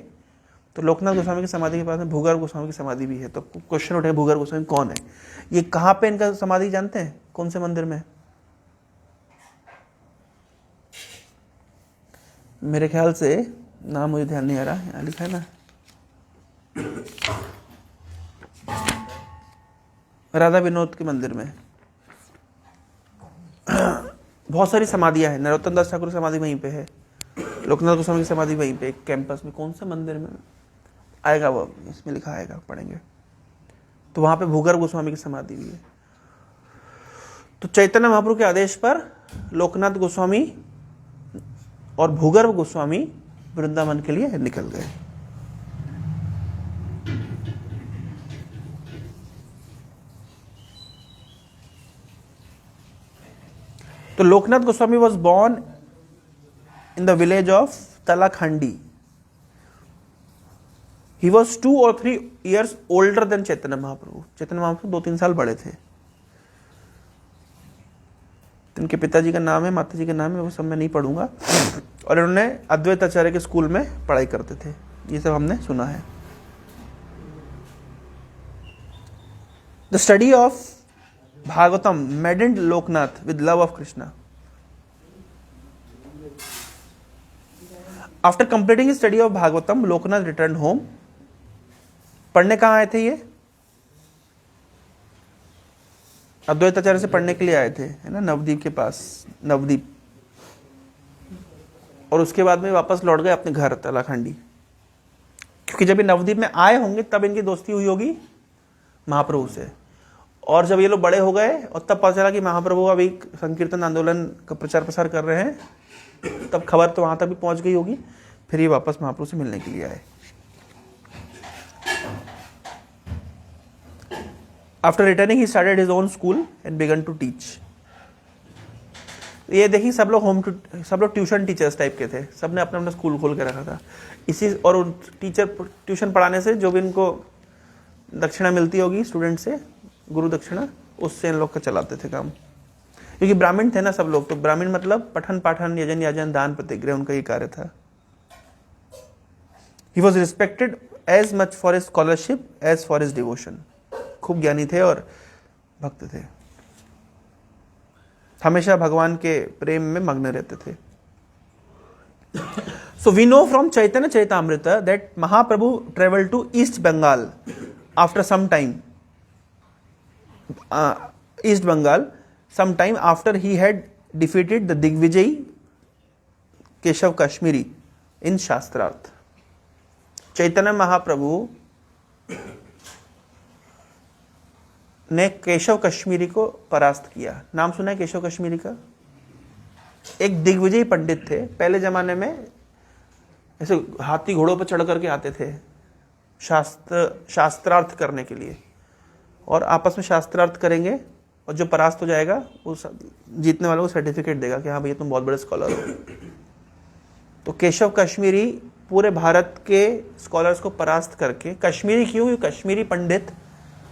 तो लोकनाथ गोस्वामी की समाधि के पास में भूगर्भ गोस्वामी की समाधि भी है। तो क्वेश्चन उठेगा भूगर्भ गोस्वामी कौन है? ये कहां पे इनका समाधि जानते हैं? कौन से मंदिर में? मेरे ख्याल से नाम मुझे ध्यान नहीं आ रहा, यहाँ लिखा है ना, राधा विनोद के मंदिर में, बहुत सारी समाधियां हैं। नरोत्तम दास ठाकुर की समाधि वहीं पे है, लोकनाथ गोस्वामी की समाधि वहीं पे, एक कैंपस में, कौन सा मंदिर में आएगा वो, इसमें लिखा आएगा, पढ़ेंगे। तो वहां पे भूगर्भ गोस्वामी की समाधि भी है। तो चैतन्य महाप्रभु के आदेश पर लोकनाथ गोस्वामी और भूगर्भ गोस्वामी वृंदावन के लिए निकल गए। तो Loknath Goswami was born in the village of Talakhandi. He was 2 or 3 years older than Chaitanya Mahaprabhu. Chaitanya Mahaprabhu 2-3 साल बड़े थे। इनके पिताजी का नाम है, माताजी का नाम है, वो सब मैं नहीं पढ़ूंगा। और इन्होंने अद्वैत आचार्य के स्कूल में पढ़ाई करते थे, ये सब हमने सुना है। The study of Bhagavatam maddened Loknath with love of Krishna. After completing his study of Bhagavatam, Loknath returned home. पढ़ने कहाँ आए थे ये? अद्वैत आचार्य से पढ़ने के लिए आए थे, है ना, नवदीप के पास, नवदीप। और उसके बाद में वापस लौट गए अपने घर तलाखंडी, क्योंकि जब ये नवदीप में आए होंगे तब इनकी दोस्ती हुई होगी महाप्रभु से। और जब ये लोग बड़े हो गए और तब पता चला कि महाप्रभु अभी संकीर्तन आंदोलन का प्रचार प्रसार कर रहे हैं, तब खबर तो वहां तक भी पहुंच गई होगी। फिर ये वापस महाप्रभु से मिलने के लिए आए। After returning he started his own school and began to teach. ये देखिए सब लोग ट्यूशन टीचर्स टाइप के थे, सब ने अपना अपना स्कूल खोल के रखा था। इसी और टीचर ट्यूशन पढ़ाने से जो भी इनको दक्षिणा मिलती होगी स्टूडेंट से, गुरु दक्षिणा, उससे इन लोग का चलाते थे काम। क्योंकि ब्राह्मण थे ना सब लोग, तो ब्राह्मण मतलब पठन पाठन यजन याजन दान प्रतिग्रह, उनका ये कार्य था। He was respected as much for his scholarship as for his devotion. खूब ज्ञानी थे और भक्त थे, हमेशा भगवान के प्रेम में मग्न रहते थे। So we know from Chaitanya Charitamrita that Mahaprabhu travel to East Bengal after some time, East Bengal, sometime after he had defeated the Digvijayi Keshav Kashmiri in Shastrarth. Chaitanya Mahaprabhu ने केशव कश्मीरी को परास्त किया। नाम सुना है केशव कश्मीरी का? एक दिग्विजयी पंडित थे, पहले जमाने में ऐसे हाथी घोड़ों पर चढ़ करके आते थे शास्त्रार्थ करने के लिए, और आपस में शास्त्रार्थ करेंगे, और जो परास्त हो जाएगा वो जीतने वालों को सर्टिफिकेट देगा कि हाँ भैया तुम बहुत बड़े स्कॉलर हो। तो केशव कश्मीरी पूरे भारत के स्कॉलर्स को परास्त करके, कश्मीरी क्यों? कश्मीरी पंडित,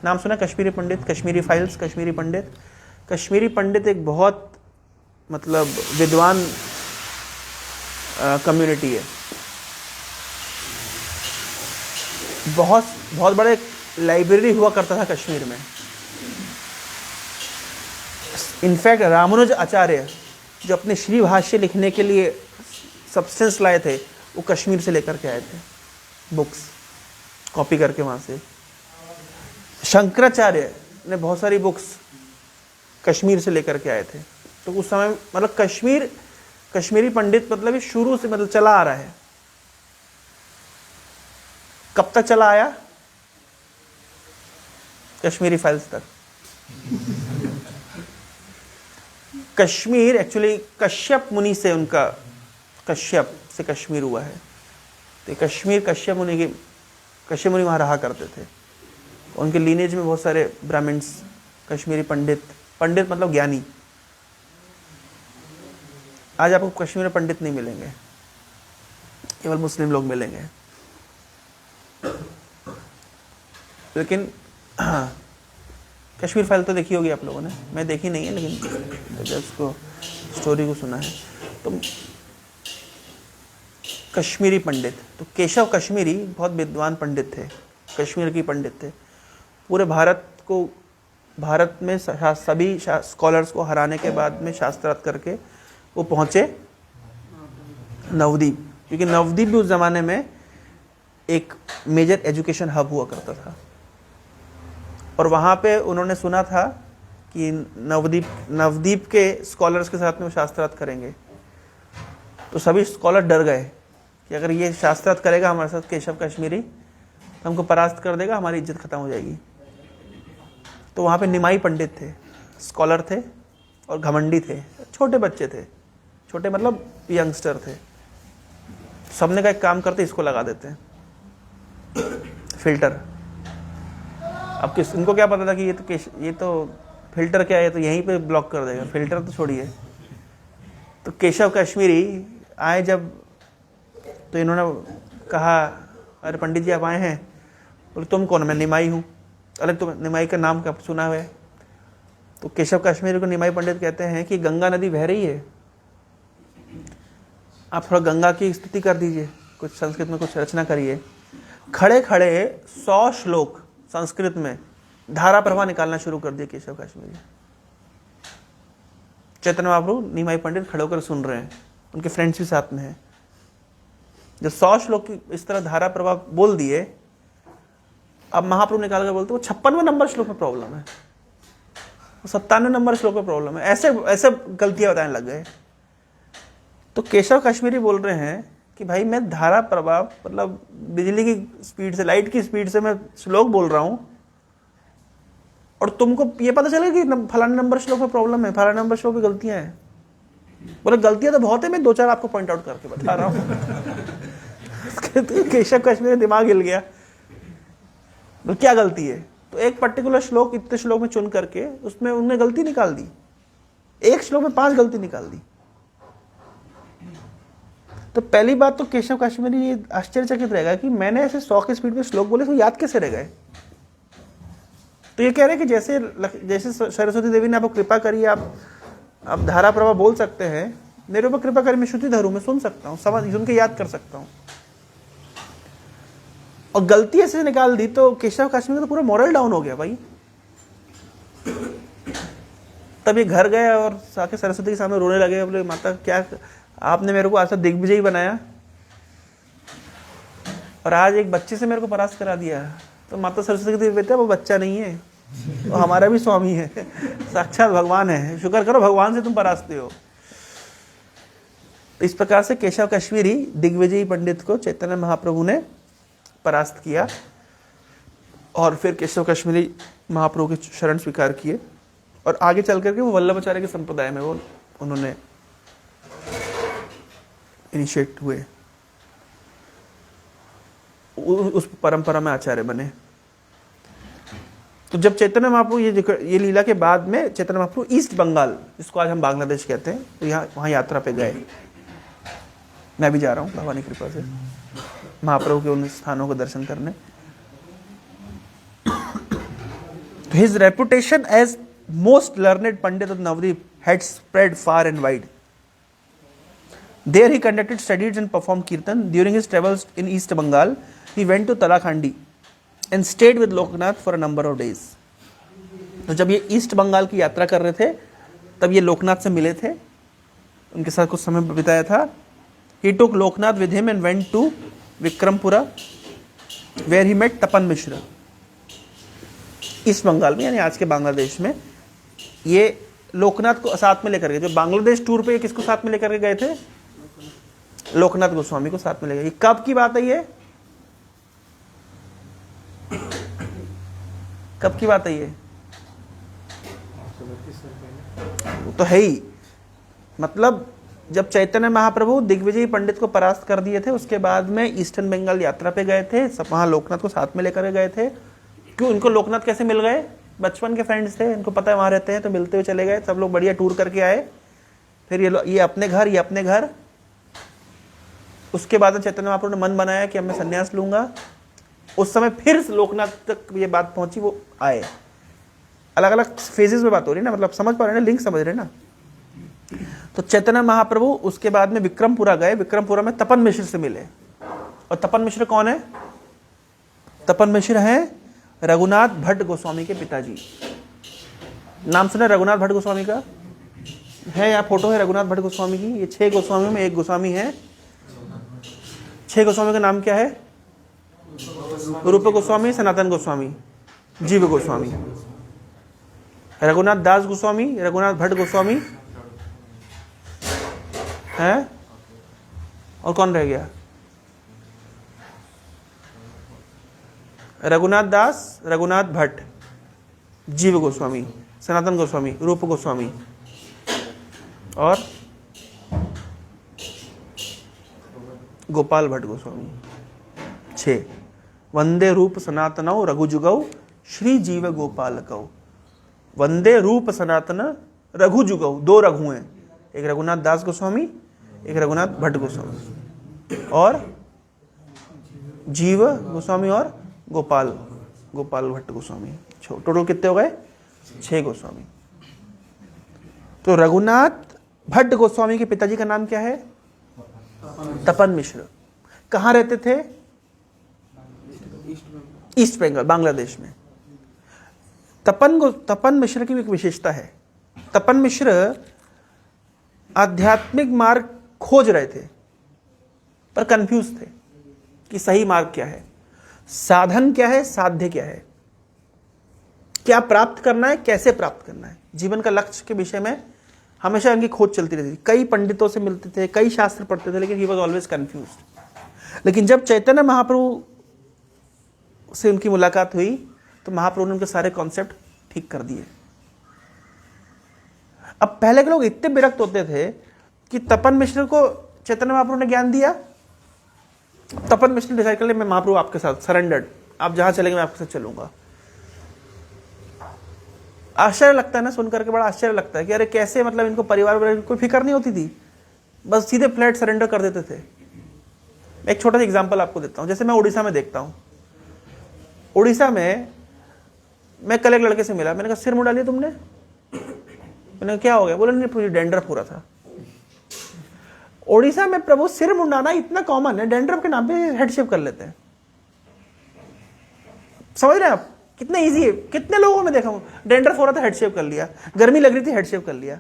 नाम सुना कश्मीरी पंडित, कश्मीरी फाइल्स, कश्मीरी पंडित। कश्मीरी पंडित एक बहुत मतलब विद्वान कम्युनिटी है, बहुत बड़े लाइब्रेरी हुआ करता था कश्मीर में। इनफैक्ट रामानुज आचार्य जो अपने श्री भाष्य लिखने के लिए सब्सटेंस लाए थे, वो कश्मीर से लेकर के आए थे, बुक्स कॉपी करके वहां से। शंकराचार्य ने बहुत सारी बुक्स कश्मीर से लेकर के आए थे। तो उस समय मतलब कश्मीरी पंडित मतलब ये शुरू से मतलब चला आ रहा है। कब तक चला आया? कश्मीरी फाइल्स तक। कश्मीर एक्चुअली कश्यप मुनि से, उनका कश्यप से कश्मीर हुआ है। तो कश्मीर कश्यप मुनि वहां रहा करते थे। उनके लीनेज में बहुत सारे ब्राह्मण्स, कश्मीरी पंडित मतलब ज्ञानी। आज आपको कश्मीर में पंडित नहीं मिलेंगे, केवल मुस्लिम लोग मिलेंगे। लेकिन हाँ, कश्मीर फाइल तो देखी होगी आप लोगों ने, मैं देखी नहीं है लेकिन उसको स्टोरी को सुना है। तो कश्मीरी पंडित, तो केशव कश्मीरी बहुत विद्वान पंडित थे, कश्मीर की पंडित थे। पूरे भारत में सभी स्कॉलर्स को हराने के बाद में शास्त्रार्थ करके वो पहुंचे नवदीप, क्योंकि नवदीप भी उस जमाने में एक मेजर एजुकेशन हब हुआ करता था। और वहाँ पे उन्होंने सुना था कि नवदीप के स्कॉलर्स के साथ में वो शास्त्रार्थ करेंगे। तो सभी स्कॉलर डर गए कि अगर ये शास्त्रार्थ करेगा हमारे साथ केशव कश्मीरी तो हमको परास्त कर देगा, हमारी इज्जत खत्म हो जाएगी। तो वहाँ पे निमाई पंडित थे, स्कॉलर थे और घमंडी थे, छोटे बच्चे थे, छोटे मतलब यंगस्टर थे। सबने का एक काम करते इसको लगा देते हैं फिल्टर। अब किस इनको क्या पता था कि ये तो फिल्टर क्या है, तो यहीं पे ब्लॉक कर देगा, फिल्टर तो छोड़िए। तो केशव कश्मीरी आए जब, तो इन्होंने कहा अरे पंडित जी आप आए हैं? बोले तुम कौन? मैं निमाई हूँ। अरे तुम निमाई का नाम कब सुना हुआ है? तो केशव कश्मीरी को निमाई पंडित कहते हैं कि गंगा नदी बह रही है, आप थोड़ा गंगा की स्तुति कर दीजिए, कुछ संस्कृत में कुछ रचना करिए। खड़े खड़े 100 श्लोक संस्कृत में धारा प्रवाह निकालना शुरू कर दिया केशव कश्मीरी। चैतन्य महाप्रभु निमाई पंडित खड़े होकर सुन रहे हैं, उनके फ्रेंड्स भी साथ में हैं। जब 100 श्लोक की इस तरह धारा प्रवाह बोल दिए, अब महाप्रभु निकाल कर बोलते वो 56वें नंबर श्लोक में प्रॉब्लम है, 97 नंबर श्लोक में प्रॉब्लम है। ऐसे ऐसे गलतियां बताने लग गए। तो केशव कश्मीरी बोल रहे हैं कि भाई मैं धारा प्रवाह मतलब बिजली की स्पीड से, लाइट की स्पीड से मैं श्लोक बोल रहा हूं और तुमको ये पता चले कि फलाने नंबर श्लोक में प्रॉब्लम है, फलाने नंबर श्लोक में गलतियां हैं। बोले गलतियां तो बहुत है, मैं 2-4 आपको पॉइंट आउट करके बता रहा हूं। तो केशव कश्मीरी दिमाग हिल गया, तो क्या गलती है? तो एक पर्टिकुलर श्लोक इतने श्लोक में चुन करके उसमें उन्होंने गलती निकाल दी, एक श्लोक में 5 गलती निकाल दी। तो पहली बात तो केशव कश्मीरी ये आश्चर्यचकित रहेगा कि मैंने ऐसे 100 की स्पीड में श्लोक बोले तो याद कैसे रह गए। तो ये कह रहे हैं कि जैसे सरस्वती देवी ने आपको कृपा करी, आप धारा प्रवाह बोल सकते हैं, मेरे ऊपर कृपा करी, मैं श्रुति धरू, मैं सुन सकता हूँ, समझ सुन के याद कर सकता हूँ। और गलती ऐसे निकाल दी तो केशव कश्मीरी तो पूरा मॉरल डाउन हो गया भाई। तब ये घर गए और आके सरस्वती के सामने रोने लगे, बोले माता क्या आपने मेरे को आज तक दिग्विजयी बनाया और आज एक बच्चे से मेरे को परास्त करा दिया। तो माता सरस्वती कहती बेटा वो बच्चा नहीं है, वो हमारा भी स्वामी है, साक्षात भगवान है, शुक्र करो भगवान से तुम परास्ते हो। तो इस प्रकार से केशव कश्मीरी दिग्विजयी पंडित को चैतन्य महाप्रभु ने परास्त किया और फिर केशव कश्मीरी महाप्रभु के शरण स्वीकार किए और आगे चल करके वो वल्लभाचार्य के संप्रदाय में वो उन्होंने इनिशिएट हुए, उस परंपरा में आचार्य बने। तो जब चैतन्य महाप्रभु ये लीला के बाद में चैतन्य महाप्रभु ईस्ट बंगाल, जिसको आज हम बांग्लादेश कहते हैं, तो यहाँ वहाँ यात्रा पे गए। मैं भी जा रहा हूँ भगवान की कृपा से महाप्रभु के उन स्थानों को दर्शन करने। His reputation as most learned Pandit of Navadvip had spread far and wide. There he conducted studies and performed kirtan. During his travels in East Bengal, he went to Talakhandi and stayed with Loknath for a number of days. तो जब ये east Bengal की यात्रा कर रहे थे तब ये लोकनाथ से मिले थे, उनके साथ कुछ समय बिताया था। He took Loknath with him and went to Vikrampura where he met Tapan Mishra. East Bengal में यानी आज के बांग्लादेश में ये लोकनाथ को साथ में लेकर गए। जो बांग्लादेश टूर पे किसको साथ में लेकर के गए थे? लोकनाथ गोस्वामी को साथ में ले गए। कब की बात है ये? कब की बात है ये? तो है ही, मतलब जब चैतन्य महाप्रभु दिग्विजयी पंडित को परास्त कर दिए थे उसके बाद में ईस्टर्न बंगाल यात्रा पे गए थे, सब वहां लोकनाथ को साथ में लेकर गए थे। क्यों? इनको लोकनाथ कैसे मिल गए? बचपन के फ्रेंड्स थे, इनको पता है वहां रहते हैं, तो मिलते हुए चले गए। सब लोग बढ़िया टूर करके आए। फिर ये अपने घर, ये अपने घर। उसके बाद चैतन्य महाप्रभु ने मन बनाया कि अब मैं संन्यास लूंगा। उस समय फिर लोकनाथ तक ये बात पहुंची, वो आए। अलग अलग फेजेस में बात हो रही है ना, मतलब समझ पा रहे हैं ना, लिंक समझ रहे हैं ना। तो चैतन्य महाप्रभु उसके बाद में विक्रमपुरा गए। विक्रमपुरा में तपन मिश्र से मिले। और तपन मिश्र कौन है? तपन मिश्र है रघुनाथ भट्ट गोस्वामी के पिताजी। नाम सुना रघुनाथ भट्ट गोस्वामी का? है यहाँ फोटो है रघुनाथ भट्ट गोस्वामी की। ये 6 गोस्वामी में एक गोस्वामी है। 6 गोस्वामी का नाम क्या है? रूप गोस्वामी, सनातन गोस्वामी, जीव गोस्वामी। रघुनाथ दास गोस्वामी, रघुनाथ भट्ट गोस्वामी है, और कौन रह गया? रघुनाथ दास, रघुनाथ भट्ट, जीव गोस्वामी, सनातन गोस्वामी, रूप गोस्वामी और गोपाल भट्ट गोस्वामी। 6। वंदे रूप सनातनौ रघुजुगौ श्री जीव गोपालकौ। वंदे रूप सनातन रघुजुगौ, 2 रघु हैं, एक रघुनाथ दास गोस्वामी, एक रघुनाथ भट्ट गोस्वामी और जीव गोस्वामी और गोपाल भट्ट गोस्वामी। टोटल कितने हो गए? 6 गोस्वामी। तो रघुनाथ भट्ट गोस्वामी के पिताजी का नाम क्या है? तपन मिश्र। कहाँ रहते थे? ईस्ट बंगाल, बांग्लादेश में। तपन मिश्र की एक विशेषता है, तपन मिश्र आध्यात्मिक मार्ग खोज रहे थे पर कंफ्यूज थे कि सही मार्ग क्या है, साधन क्या है, साध्य क्या है, क्या प्राप्त करना है, कैसे प्राप्त करना है। जीवन का लक्ष्य के विषय में हमेशा इनकी खोज चलती रहती थी। कई पंडितों से मिलते थे, कई शास्त्र पढ़ते थे, लेकिन ही वॉज ऑलवेज कंफ्यूज। लेकिन जब चैतन्य महाप्रभु से उनकी मुलाकात हुई तो महाप्रभु ने उनके सारे कॉन्सेप्ट ठीक कर दिए। अब पहले के लोग इतने विरक्त होते थे कि तपन मिश्र को चैतन्य महाप्रभु ने ज्ञान दिया। तपन मिश्र ने डिसाइड कर लिया, मैं महाप्रभु आपके साथ सरेंडर्ड, आप जहां चलेंगे मैं आपके साथ चलूंगा। आश्चर्य लगता है ना, सुनकर के बड़ा आश्चर्य लगता है कि अरे कैसे, मतलब इनको परिवार वगैरह कोई फिक्र नहीं होती थी, बस सीधे फ्लैट सरेंडर कर देते थे। एक छोटा सा एग्जांपल आपको देता हूं। जैसे मैं उड़ीसा में देखता हूं, उड़ीसा में मैं कल एक लड़के से मिला, मैंने कहा सिर मुंडा लिया तुमने? मैंने कहा क्या हो गया? बोला नहीं, पूरी डेंड्रफ हो रहा था। उड़ीसा में प्रभु सिर मुंडाना इतना कॉमन है, डेंड्रफ के नाम पे हेड शेव कर लेते हैं। समझ रहे हैं आप कितना इजी है? कितने लोगों में देखा हूं, डेंड्रफ हो रहा था हेड शेव कर लिया, गर्मी लग रही थी हेड शेव कर लिया।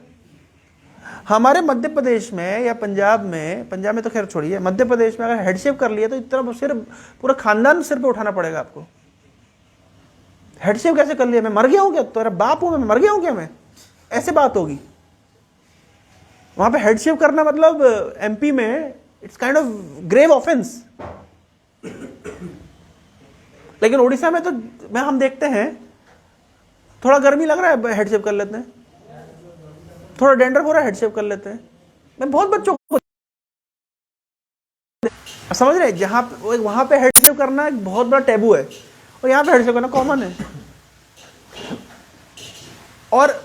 हमारे मध्य प्रदेश में या पंजाब में तो खैर छोड़िए, मध्य प्रदेश में अगर हेड शेव कर लिया तो इतना सिर, पूरा खानदान सिर पे उठाना पड़ेगा आपको। हेड शेव कैसे कर लिया? मैं मर गया हूं क्या? तेरा बाप हूं मैं मर गया हूं क्या मैं? ऐसे बात होगी। वहां पे हेड शेव करना मतलब एमपी में it's kind of grave offence. लेकिन उड़ीसा में तो हम देखते हैं, थोड़ा गर्मी लग रहा है हेड शेव कर लेते हैं, थोड़ा डेंडर हो रहा है हेड शेव कर लेते हैं। मैं बहुत बच्चों को समझ रहे हैं, जहां वहां पे हेड शेव करना एक बहुत बड़ा टैबू है और यहाँ पे हेड शेव करना कॉमन है। और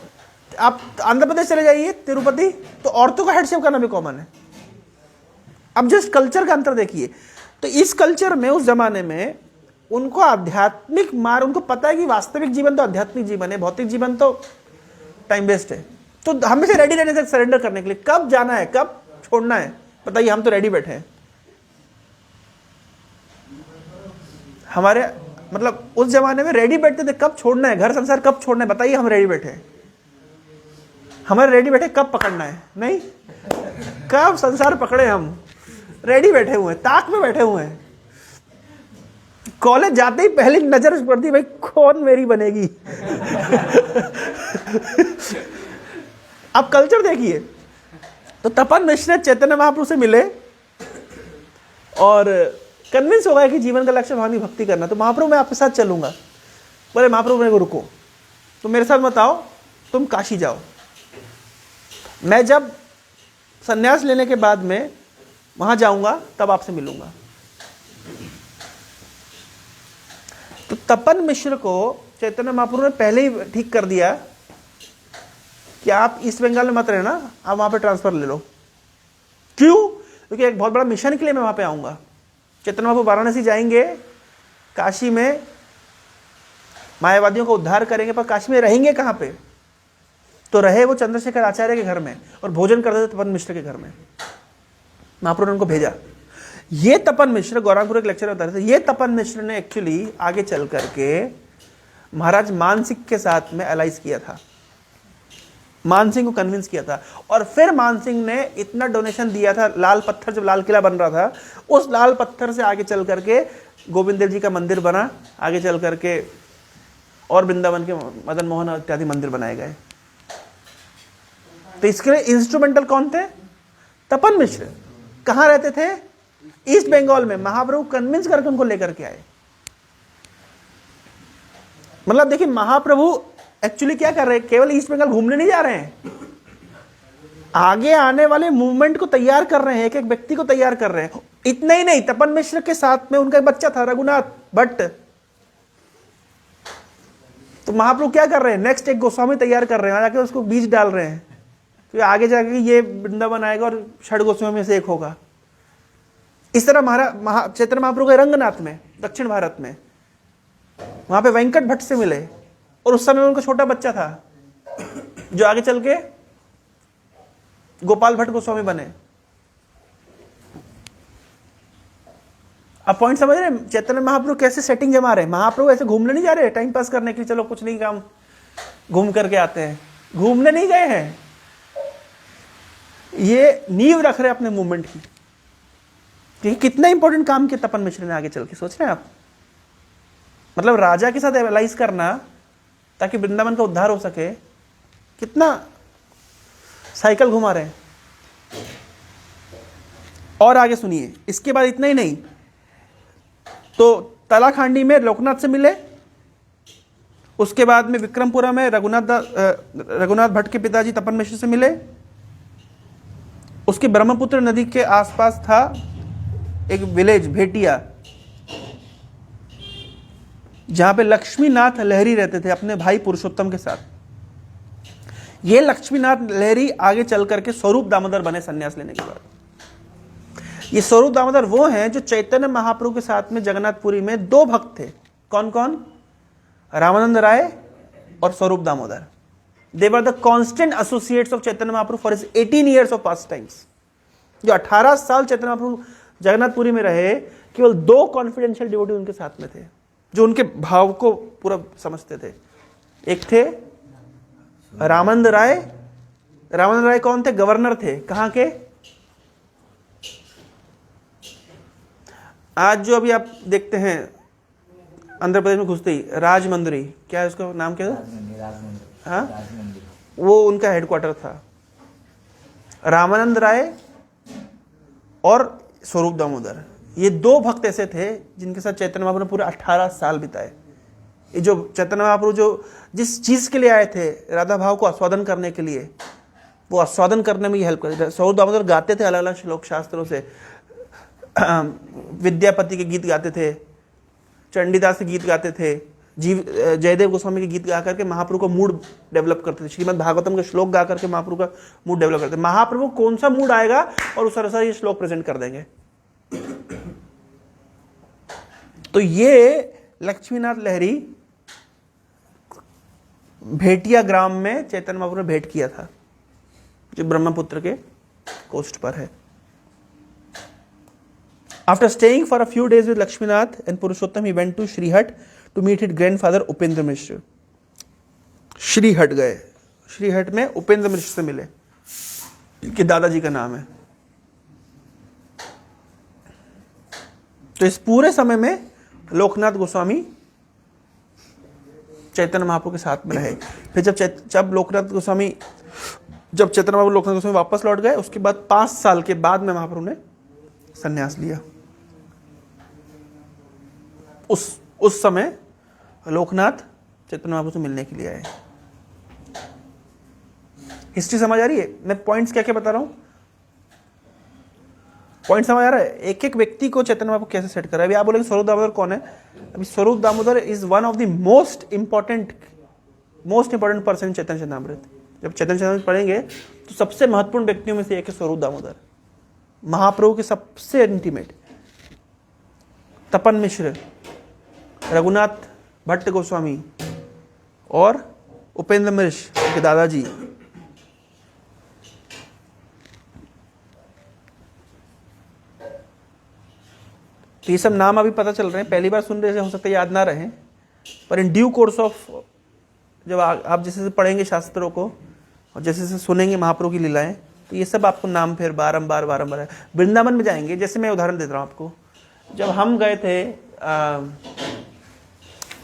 आप आंध्र प्रदेश चले जाइए, तिरुपति, तो औरतों का हेड शेव करना भी कॉमन है। अब जस्ट कल्चर का अंतर देखिए। तो इस कल्चर में उस जमाने में उनको आध्यात्मिक मार्ग, उनको पता है कि वास्तविक जीवन तो आध्यात्मिक जीवन है, भौतिक जीवन तो टाइम वेस्ट है। तो हमेशा रेडी रहने से सरेंडर करने के लिए, कब जाना है कब छोड़ना है बताइए, हम तो रेडी बैठे हैं। हमारे मतलब उस जमाने में रेडी बैठते थे, कब छोड़ना है, घर संसार कब छोड़ना है बताइए, हम रेडी बैठे हैं। हमारे रेडी बैठे कब पकड़ना है, नहीं, कब संसार पकड़े, हम रेडी बैठे हुए हैं, ताक में बैठे हुए हैं। कॉलेज जाते ही पहली नजर पड़ती, भाई कौन मेरी बनेगी। अब कल्चर देखिए। तो तपन मिश्र चैतन्य महाप्रभु से मिले और कन्विंस हो गया कि जीवन का लक्ष्य भगवान की भक्ति करना। तो महाप्रभु मैं आपके साथ चलूंगा। बोले महाप्रभु मेरे को रुको, तो मेरे साथ मत आओ, तुम काशी जाओ, मैं जब संन्यास लेने के बाद में वहां जाऊंगा तब आपसे मिलूंगा। तो तपन मिश्र को चैतन्य महाप्रभु ने पहले ही ठीक कर दिया कि आप ईस्ट बंगाल में मत रहना, आप वहां पे ट्रांसफर ले लो। क्यों? क्योंकि एक बहुत बड़ा मिशन के लिए मैं वहां पे आऊंगा। चैतन्य महाप्रभु वाराणसी जाएंगे, काशी में मायावादियों को उद्धार करेंगे, पर काशी में रहेंगे कहां पे? तो रहे वो चंद्रशेखर आचार्य के घर में और भोजन करते थे तपन मिश्र के घर में। महाप्रभु ने उनको भेजा। ये तपन मिश्र, गौरांगपुर एक लेक्चर बता रहे थे, ये तपन मिश्र ने एक्चुअली आगे चल करके महाराज मानसिंह के साथ में अलाइज किया था, मानसिंह को कन्विंस किया था। और फिर मानसिंह ने इतना डोनेशन दिया था, लाल पत्थर, जब लाल किला बन रहा था, उस लाल पत्थर से आगे चल करके गोविंद देव जी का मंदिर बना, आगे चल करके और वृंदावन के मदन मोहन इत्यादि मंदिर बनाए गए। तो इसके लिए इंस्ट्रूमेंटल कौन थे? तपन मिश्र। कहां रहते थे? ईस्ट बंगाल में। महाप्रभु कन्विंस करके उनको लेकर के आए। मतलब देखिए, महाप्रभु एक्चुअली क्या कर रहे हैं? केवल ईस्ट बंगाल घूमने नहीं जा रहे हैं, आगे आने वाले मूवमेंट को तैयार कर रहे हैं, एक एक व्यक्ति को तैयार कर रहे हैं। इतना ही नहीं, तपन मिश्र के साथ में उनका एक बच्चा था, रघुनाथ भट्ट। तो महाप्रभु क्या कर रहे हैं? नेक्स्ट एक गोस्वामी तैयार कर रहे हैं, जाके उसको बीज डाल रहे हैं, तो आगे जाके ये वृंदावन आएगा और षड गोस्वामी में से एक होगा। इस तरह चैतन्य महाप्रभु के रंगनाथ में, दक्षिण भारत में, वहां पे वेंकट भट्ट से मिले, और उस समय उनका छोटा बच्चा था जो आगे चल के गोपाल भट्ट गोस्वामी बने। आप पॉइंट समझ रहे हैं? चैतन्य महाप्रभु कैसे सेटिंग जमा रहे हैं। महाप्रभु ऐसे घूमने नहीं जा रहे टाइम पास करने के लिए, चलो कुछ नहीं काम घूम करके आते हैं। घूमने नहीं गए हैं, ये नींव रख रहे हैं अपने मूवमेंट की। कि कितना इंपॉर्टेंट काम किया तपन मिश्र ने आगे चल के, सोच रहे हैं आप? मतलब राजा के साथ एलाइज करना ताकि वृंदावन का उद्धार हो सके, कितना साइकिल घुमा रहे हैं। और आगे सुनिए, इसके बाद इतना ही नहीं, तो तलाखांडी में लोकनाथ से मिले, उसके बाद में विक्रमपुरा में रघुनाथ भट्ट के पिताजी तपन मिश्र से मिले। उसके ब्रह्मपुत्र नदी के आसपास था एक विलेज भेटिया, जहां पे लक्ष्मीनाथ लहरी रहते थे अपने भाई पुरुषोत्तम के साथ। ये लक्ष्मीनाथ लहरी आगे चल करके स्वरूप दामोदर बने संन्यास लेने के बाद। ये स्वरूप दामोदर वो हैं जो चैतन्य महाप्रभु के साथ में जगन्नाथपुरी में दो भक्त थे। कौन कौन? रामानंद राय और Swarup Damodar. They were the constant associates of Chaitanya Mahaprabhu for his 18 years of past times. जो 18 साल चैतन्य महाप्रभु जगन्नाथपुरी में रहे, केवल दो कॉन्फिडेंशियल डिवोटी उनके साथ में थे, जो उनके भाव को पूरा समझते थे। एक थे रामानंद राय। रामानंद राय कौन थे? गवर्नर थे। कहां के? आज जो अभी आप देखते हैं आंध्र प्रदेश में घुसते ही राजमंदिरी, क्या है उसका नाम? क्या है? हाँ, वो उनका हेडक्वार्टर था। रामानंद राय और स्वरूप दामोदर, ये दो भक्त ऐसे थे जिनके साथ चैतन्य महाप्रभु ने पूरे 18 साल बिताए। ये जो चैतन्य महाप्रभु जो जिस चीज के लिए आए थे, राधा भाव को आस्वादन करने के लिए, वो आस्वादन करने में ही हेल्प करते थे। स्वरूप दामोदर गाते थे अलग अलग श्लोक शास्त्रों से, विद्यापति के गीत गाते थे, चंडीदास के गीत गाते थे, जयदेव गोस्वामी के गीत गा करके महाप्रभु का मूड डेवलप करते थे। श्रीमद् भागवतम के श्लोक गा करके महाप्रभु का मूड डेवलप करते थे। महाप्रभु कौन सा मूड आएगा और उस अनुसार ये श्लोक प्रेजेंट कर देंगे। तो ये लक्ष्मीनाथ लहरी भेटिया ग्राम में चैतन्य महाप्रभु ने भेंट किया था, जो ब्रह्मपुत्र के कोस्ट पर है। After staying for a few days with Lakshminath and Purushottam, he went to Srihat to meet his grandfather Upendra Mishra. Srihatta गए। श्रीहट में उपेंद्र मिश्र से मिले, इनके दादाजी का नाम है। तो इस पूरे समय में लोकनाथ गोस्वामी चैतन्य महाप्रभु के साथ में रहे। फिर जब चैतन्य महाप्रभु लोकनाथ गोस्वामी वापस लौट गए, उसके बाद 5 साल के बाद में महाप्रभु ने संन्यास लिया। उस समय लोकनाथ चैतन्य महाप्रभु से मिलने के लिए आए। हिस्ट्री समझ आ रही है? मैं पॉइंट्स क्या क्या बता रहा हूं, पॉइंट समझ आ रहा है? एक एक व्यक्ति को चैतन्य महाप्रभु कैसे सेट कर रहा है। अभी आप बोलेंगे स्वरूप दामोदर कौन है? अभी Swarup Damodar is one of the most important person Chaitanya Charitamrita. जब चैतन्य चरितामृत पढ़ेंगे तो सबसे महत्वपूर्ण व्यक्तियों में से एक है स्वरूप दामोदर, महाप्रभु के सबसे इंटीमेट। तपन मिश्र, रघुनाथ भट्ट गोस्वामी और उपेंद्र मिश्र के दादाजी। तो ये सब नाम अभी पता चल रहे हैं, पहली बार सुन रहे हैं, हो सकता है याद ना रहे, पर इन ड्यू कोर्स ऑफ जब आप जैसे पढ़ेंगे शास्त्रों को और जैसे सुनेंगे महाप्रभु की लीलाएं, तो ये सब आपको नाम फिर बारंबार वृंदावन में जाएंगे। जैसे मैं उदाहरण देता हूँ आपको, जब हम गए थे,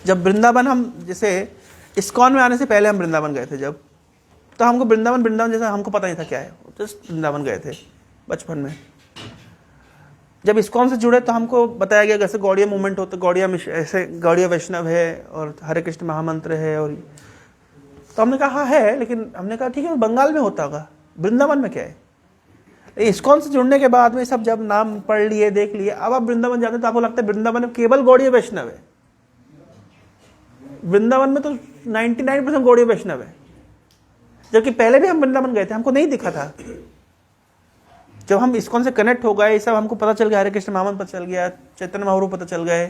जब वृंदावन हम जैसे इस्कॉन में आने से पहले हम वृंदावन गए थे जब, तो हमको वृंदावन जैसा हमको पता नहीं था क्या है, जस्ट वृंदावन गए थे बचपन में। जब इस्कॉन से जुड़े तो हमको बताया गया जैसे गौड़िया मूवमेंट होता, गौड़िया ऐसे गौड़िया वैष्णव है और हरे कृष्ण महामंत्र है, और तो हमने कहा हाँ है, लेकिन हमने कहा ठीक है बंगाल में होता होगा, वृंदावन में क्या है। इस्कॉन से जुड़ने के बाद में सब जब नाम पढ़ लिए देख लिए, अब आप वृंदावन जाते तो आपको लगता है वृंदावन में केवल गौड़िया वैष्णव है। वृंदावन में तो 99% गौड़िया वैष्णव है, जबकि पहले भी हम वृंदावन गए थे, हमको नहीं दिखा था। जब हम इस्कॉन से कनेक्ट हो गए, सब हमको पता चल गया, हरे कृष्ण महामंत्र पता चल गया, चैतन्य महाप्रभु पता चल गए,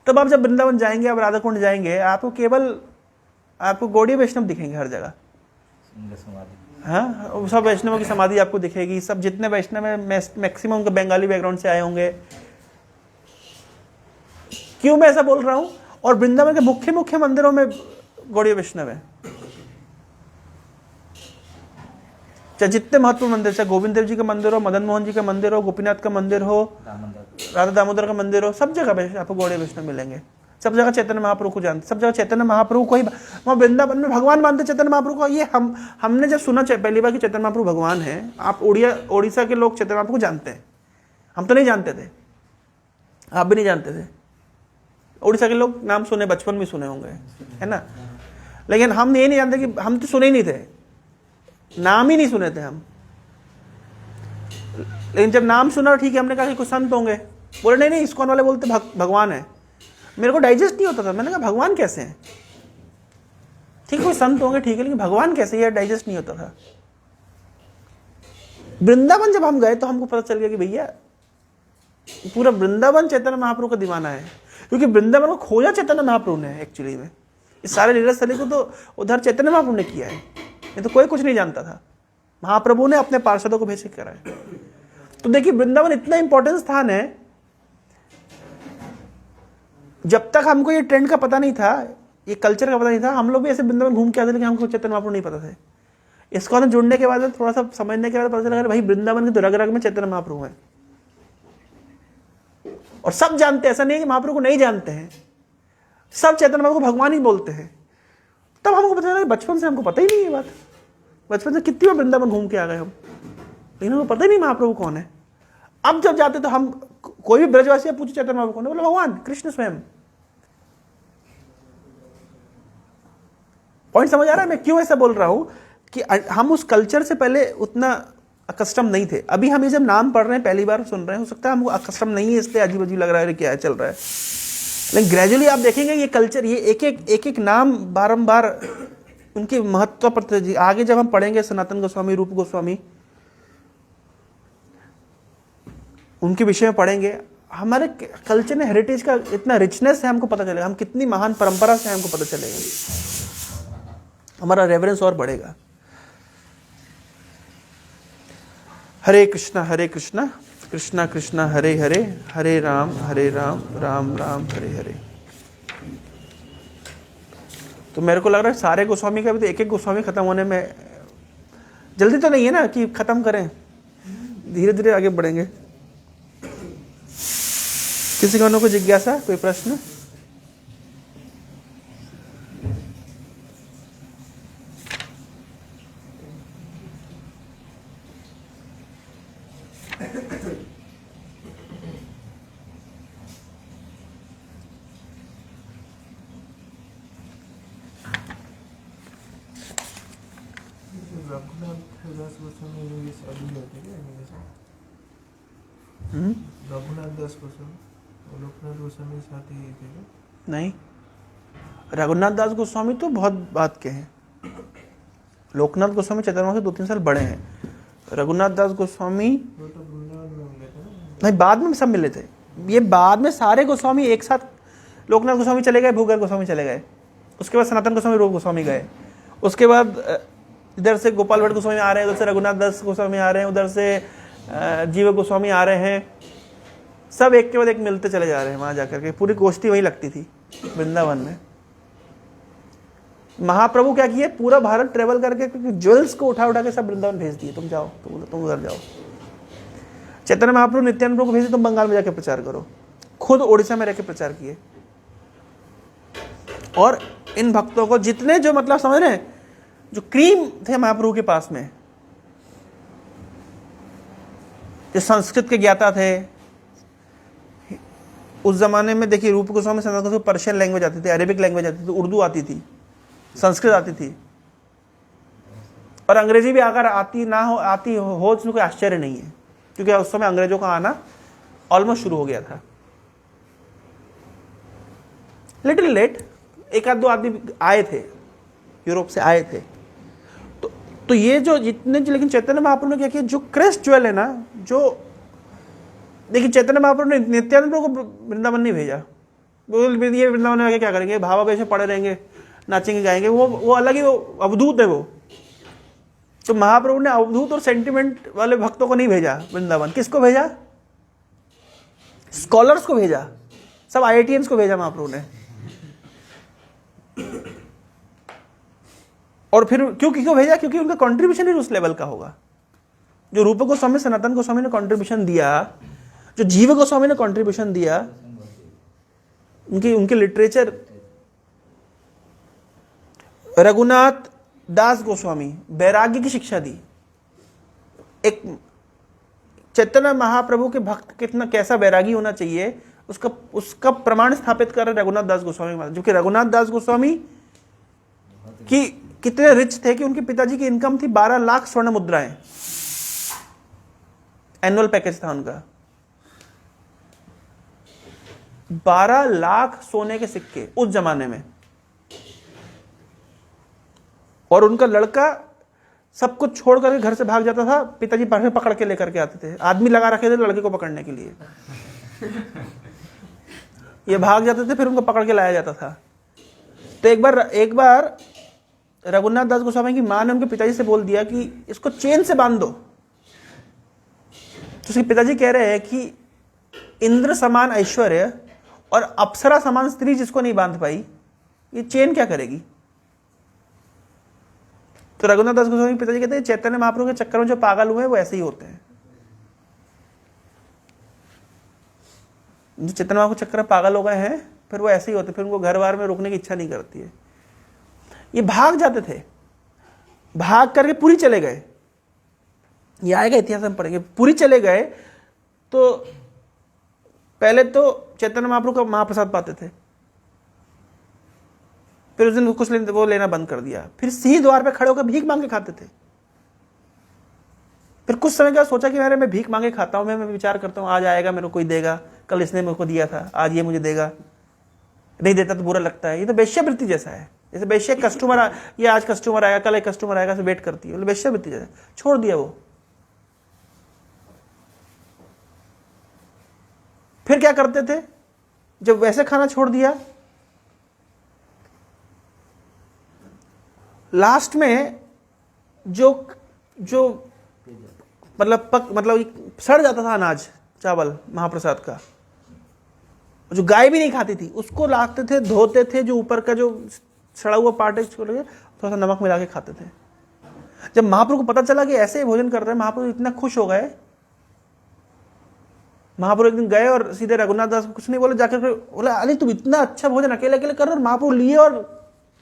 तब आप जब वृंदावन जाएंगे, आप राधा कुंड जाएंगे, आपको गौड़िया वैष्णव दिखेंगे हर जगह। हाँ, सब वैष्णवों की समाधि आपको दिखेगी, सब जितने वैष्णव है मैक्सिमम उनके बंगाली बैकग्राउंड से आए होंगे। क्यों मैं ऐसा बोल रहा हूं? और वृंदावन के मुख्य मंदिरों में गौड़िया वैष्णव है। चाहे जितने महत्वपूर्ण मंदिर, चाहे गोविंद देव जी का मंदिर हो, मदन मोहन जी का मंदिर हो, गोपीनाथ का मंदिर हो, राधा दामोदर का मंदिर हो, सब जगह आपको गौड़िया वैष्णव मिलेंगे। सब जगह चैतन्य महाप्रभु को जानते, सब जगह चैतन्य महाप्रभु को ही वहाँ वृंदावन में भगवान मानते चैतन्य महाप्रभु को। ये हमने जब सुना पहली बार कि चैतन्य महाप्रभु भगवान है, आप उड़ीसा के लोग चैतन्य महाप्रभु को जानते हैं, हम तो नहीं जानते थे, आप भी नहीं जानते थे। उड़ीसा के लोग नाम सुने, बचपन में सुने होंगे, है ना, लेकिन हम ये नहीं जानते कि हम तो सुने ही नहीं थे, नाम ही नहीं सुने थे हम। लेकिन जब नाम सुना ठीक है, हमने कहा कि कुछ संत होंगे, बोले नहीं इस्कॉन वाले बोलते भगवान है। मेरे को डाइजेस्ट नहीं होता था, मैंने कहा भगवान कैसे हैं? ठीक है कोई संत होंगे ठीक है, लेकिन भगवान कैसे, ये डाइजेस्ट नहीं होता था। वृंदावन जब हम गए तो हमको पता चल गया कि भैया पूरा वृंदावन चैतन्य महाप्रभु का दीवाना है, क्योंकि वृंदावन को खोजा चैतन्य महाप्रभु ने एक्चुअली में। इस सारे लीला स्थली को तो उधर चैतन्य महाप्रभु ने किया है, ये तो कोई कुछ नहीं जानता था, महाप्रभु ने अपने पार्षदों को भेज के करा है। तो देखिए वृंदावन इतना इंपॉर्टेंट स्थान है, जब तक हमको ये ट्रेंड का पता नहीं था, ये कल्चर का पता नहीं था, हम लोग भी ऐसे वृंदावन घूम के आते थे, लेकिन हमको चैतन्य महाप्रभु नहीं पता था। इसको ना जुड़ने के बाद थोड़ा सा समझने के बाद पता चला भाई वृंदावन के तो रग रग में चैतन्य महाप्रभु है, और सब जानते हैं, ऐसा नहीं है कि महाप्रभु को नहीं जानते हैं, सब चैतन्य महाप्रभु को भगवान ही बोलते हैं। तब हमको पता चला, बचपन से हमको पता ही नहीं है बात, बचपन से कितनी बार वृंदावन घूम के आ गए हम, लेकिन हमको पता ही नहीं महाप्रभु कौन है। अब जब जाते तो हम, कोई भी ब्रजवासी पूछे चैतन्य महाप्रभु कौन है, बोले भगवान कृष्ण स्वयं। पॉइंट समझ आ रहा है मैं क्यों ऐसा बोल रहा हूं? कि हम उस कल्चर से पहले उतना अकस्टम नहीं थे। अभी हम ये जब नाम पढ़ रहे हैं, पहली बार सुन रहे हैं, हो सकता है हमको अकस्टम नहीं है, इसलिए अजीब अजीब लग रहा है क्या चल रहा है, लेकिन ग्रेजुअली आप देखेंगे ये कल्चर, ये एक एक नाम बारंबार उनके महत्व पर, आगे जब हम पढ़ेंगे सनातन गोस्वामी, रूप गोस्वामी, उनके विषय में पढ़ेंगे, हमारे कल्चर में हेरिटेज का इतना रिचनेस है, हमको पता चलेगा हम कितनी महान परंपरा से, हमको पता चलेगा, हमारा रेवरेंस और बढ़ेगा। हरे कृष्णा कृष्णा कृष्णा हरे हरे, हरे राम राम राम हरे हरे। तो मेरे को लग रहा है सारे गोस्वामी का भी तो एक एक गोस्वामी खत्म होने में जल्दी तो नहीं है ना कि खत्म करें, धीरे धीरे आगे बढ़ेंगे। किसी को कोई जिज्ञासा, कोई प्रश्न? रघुनाथ दास गोस्वामी, लोकनाथ गोस्वामी साथ ही थे क्या? नहीं, रघुनाथ दास गोस्वामी तो बहुत बात के हैं, लोकनाथ गोस्वामी चैतन्य से 2-3 साल बड़े हैं। रघुनाथ दास गोस्वामी नहीं, बाद में सब मिले थे, ये बाद में सारे गोस्वामी एक साथ, लोकनाथ गोस्वामी चले गए, भूगर गोस्वामी चले गए, उसके बाद सनातन गोस्वामी, रूप गोस्वामी गए, उसके बाद इधर से गोपाल भट्ट गोस्वामी आ रहे हैं, उधर से रघुनाथ दास गोस्वामी आ रहे हैं, उधर से जीव गोस्वामी आ रहे हैं, सब एक के बाद एक मिलते चले जा रहे हैं। वहां जाकर के पूरी गोष्ठी वही लगती थी वृंदावन में। महाप्रभु क्या किए, पूरा भारत ट्रेवल करके ज्वेल्स को उठा उठा के सब वृंदावन भेज दिए, तुम जाओ, तुम उधर जाओ। चैतन्य महाप्रभु नित्यानंद प्रभु को भेजे, तुम बंगाल में जाके प्रचार करो, खुद ओडिशा में रहकर प्रचार किए। और इन भक्तों को, जितने जो मतलब समझ रहे हैं, जो क्रीम थे महाप्रभु के पास में, जो संस्कृत के ज्ञाता थे उस जमाने में, देखिए रूप गोस्वामी सनातन गोस्वामी पर्शियन लैंग्वेज आती थी, अरेबिक लैंग्वेज आती थी, उर्दू आती थी, संस्कृत आती थी, और अंग्रेजी भी अगर आती हो इसमें कोई आश्चर्य नहीं है, क्योंकि उस समय अंग्रेजों का आना ऑलमोस्ट शुरू हो गया था। लिटिल लेट, एक आध दो आदमी आए थे, यूरोप से आए थे। तो ये जो जितने, लेकिन चैतन्य महाप्रभु ने क्या किया, जो क्रेस्ट ज्वेल है ना, जो देखिए चैतन्य महाप्रभु ने नित्यानंद प्रभु को वृंदावन नहीं भेजा। ये वृंदावन में आके क्या करेंगे, भावावेश में पड़े रहेंगे, नाचेंगे गाएंगे, वो अलग ही, वो अवधूत है वो। तो महाप्रभु ने अवधूत और सेंटिमेंट वाले भक्तों को नहीं भेजा वृंदावन। किसको भेजा? स्कॉलर्स को भेजा, सब IITians को भेजा महाप्रभु ने। और फिर क्यों भेजा? क्योंकि उनका कंट्रीब्यूशन ही उस लेवल का होगा। जो रूप गोस्वामी सनातन गोस्वामी ने कंट्रीब्यूशन दिया, जो जीव गोस्वामी ने कंट्रीब्यूशन दिया, उनके लिटरेचर, रघुनाथ दास गोस्वामी वैराग्य की शिक्षा दी। एक चैतन्य महाप्रभु के भक्त कैसा वैरागी होना चाहिए, उसका प्रमाण स्थापित कर रहे रघुनाथ दास गोस्वामी, जो कि रघुनाथ दास गोस्वामी की कितने रिच थे कि उनके पिताजी की इनकम थी 12 लाख स्वर्ण मुद्राएं, एनुअल पैकेज था उनका। 12 लाख सोने के सिक्के उस जमाने में। और उनका लड़का सब कुछ छोड़ करके घर से भाग जाता था, पिताजी पकड़ के लेकर के आते थे, आदमी लगा रखे थे लड़के को पकड़ने के लिए। ये भाग जाते थे, फिर उनको पकड़ के लाया जाता था। तो एक बार रघुनाथ दास गोस्वामी की मां ने उनके पिताजी से बोल दिया कि इसको चेन से बांध दो। तो उसके पिताजी कह रहे हैं कि इंद्र समान ऐश्वर्य और अप्सरा समान स्त्री जिसको नहीं बांध पाई, ये चेन क्या करेगी? तो रघुनाथ दास गोस्वामी पिताजी कहते हैं चैतन्य महाप्रभु के चक्कर में जो पागल हुए वो ऐसे ही होते हैं। जो चैतन्य महाप्रभु के चक्कर में पागल हो गए हैं, फिर वो ऐसे ही होते, फिर उनको घर बार में रोकने की इच्छा नहीं करती है। ये भाग जाते थे, भाग करके पुरी चले गए। ये आएगा इतिहास में पढ़ेंगे। पुरी चले गए तो पहले तो चैतन्य महाप्रभु का महाप्रसाद पाते थे, फिर उस दिन कुछ वो लेना बंद कर दिया। फिर सिंह द्वार पे खड़े होकर भीख मांग के खाते थे। फिर कुछ समय का सोचा कि मैं भीख मांगे खाता हूं, मैं विचार करता हूं आज आएगा मेरे को कोई देगा, कल इसने मेरे को दिया था, आज ये मुझे देगा, नहीं देता तो बुरा लगता है। ये तो वेश्यावृत्ति जैसा है, जैसे वेश्या कस्टमर, ये आज कस्टमर आएगा, कल एक कस्टमर आएगा, वेट करती है, वेश्यावृत्ति जैसा। छोड़ दिया वो। फिर क्या करते थे जब वैसे खाना छोड़ दिया? लास्ट में जो मतलब सड़ जाता था अनाज चावल महाप्रसाद का, जो गाय भी नहीं खाती थी, उसको लाते थे, धोते थे, जो ऊपर का जो सड़ा हुआ पार्ट है थोड़ा सा नमक मिला के खाते थे। जब महाप्रभु को पता चला कि ऐसे ही भोजन कर रहे हैं, महाप्रभु इतना खुश हो गए। महाप्रभु एक दिन गए और सीधे रघुनाथ दास को कुछ नहीं बोले, जाकर बोला अरे तुम इतना अच्छा भोजन अकेले अकेले कर रहे हो। महाप्रभु लिए और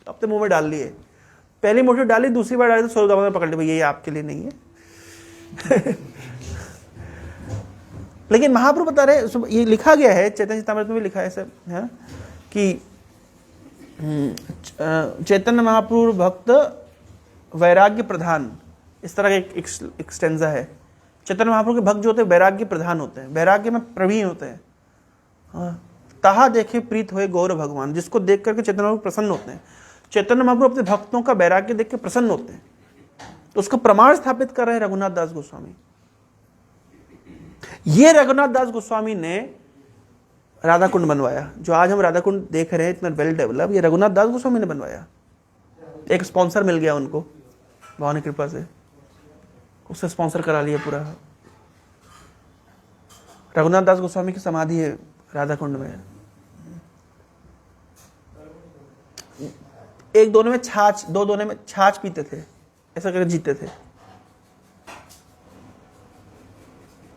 अपने मुंह में डाल लिए। पहली मुट्ठी डाली, दूसरी बार डाली तो सोलह पकड़ ली, भैया ये आपके लिए नहीं है। लेकिन महाप्रभु बता रहे, ये लिखा गया है चैतन्य चरितामृत में भी लिखा है सब, है कि चैतन्य महाप्रभु भक्त वैराग्य प्रधान, इस तरह का एक स्टेंजा है। चैतन्य महाप्रभु के भक्त जो होते हैं वैराग्य प्रधान होते हैं, वैराग्य में प्रवीण होते हैं। ताहा देखे प्रीत हुए गौर भगवान, जिसको देख करके चैतन्य महाप्रभु प्रसन्न होते हैं। चैतन्य महाप्रभु अपने भक्तों का वैराग्य देख के प्रसन्न होते हैं। तो उसको प्रमाण स्थापित कर रहे हैं रघुनाथ दास गोस्वामी। ये रघुनाथ दास गोस्वामी ने राधा कुंड बनवाया, जो आज हम राधा कुंड देख रहे हैं इतना वेल डेवलप, ये रघुनाथ दास गोस्वामी ने बनवाया। एक स्पॉन्सर मिल गया उनको भगवान की कृपा से, उससे स्पॉन्सर करा लिया पूरा। रघुनाथ दास गोस्वामी की समाधि है राधा कुंड में। एक दोनों में छाछ, दो दोनों में छाछ पीते थे, ऐसा करके जीते थे।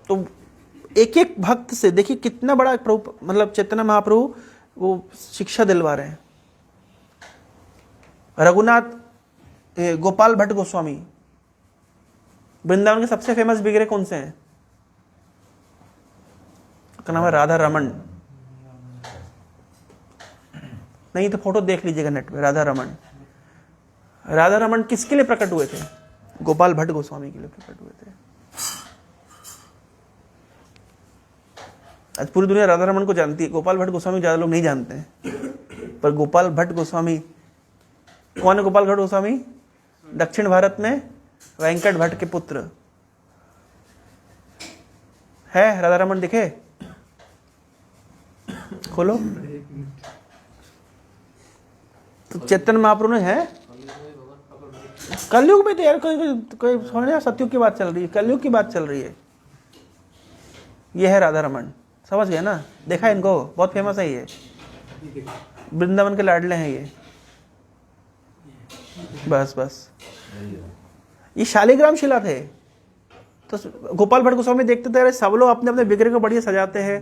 तो एक एक भक्त से देखिए कितना बड़ा प्रभु, मतलब चैतन्य महाप्रभु वो शिक्षा दिलवा रहे हैं। रघुनाथ गोपाल भट्ट गोस्वामी, वृंदावन के सबसे फेमस बिगड़े कौन से हैं? उसका नाम है राधा रमन। नहीं तो फोटो देख लीजिएगा नेट पे, राधा रमन। राधा रमन किसके लिए प्रकट हुए थे? गोपाल भट्ट गोस्वामी के लिए प्रकट हुए थे। आज पूरी दुनिया राधा रमन को जानती है, गोपाल भट्ट गोस्वामी ज्यादा लोग नहीं जानते हैं। पर गोपाल भट्ट गोस्वामी कौन है? गोपाल भट्ट गोस्वामी दक्षिण भारत में वेंकट भट्ट के पुत्र है। राधा रमन दिखे? खोलो तो चैतन्य महाप्रभु ने है। कलयुग में तो यार कोई समझ, सतयुग की बात चल रही है, कलयुग की बात चल रही है। ये है राधा रमन, समझ गए ना? देखा इनको, बहुत फेमस है ये, वृंदावन के लाडले हैं ये। बस बस ये शालिग्राम शिला थे। तो गोपाल भट्ट गोस्वामी देखते थे सब लोग अपने अपने बिगड़े को बढ़िया सजाते हैं,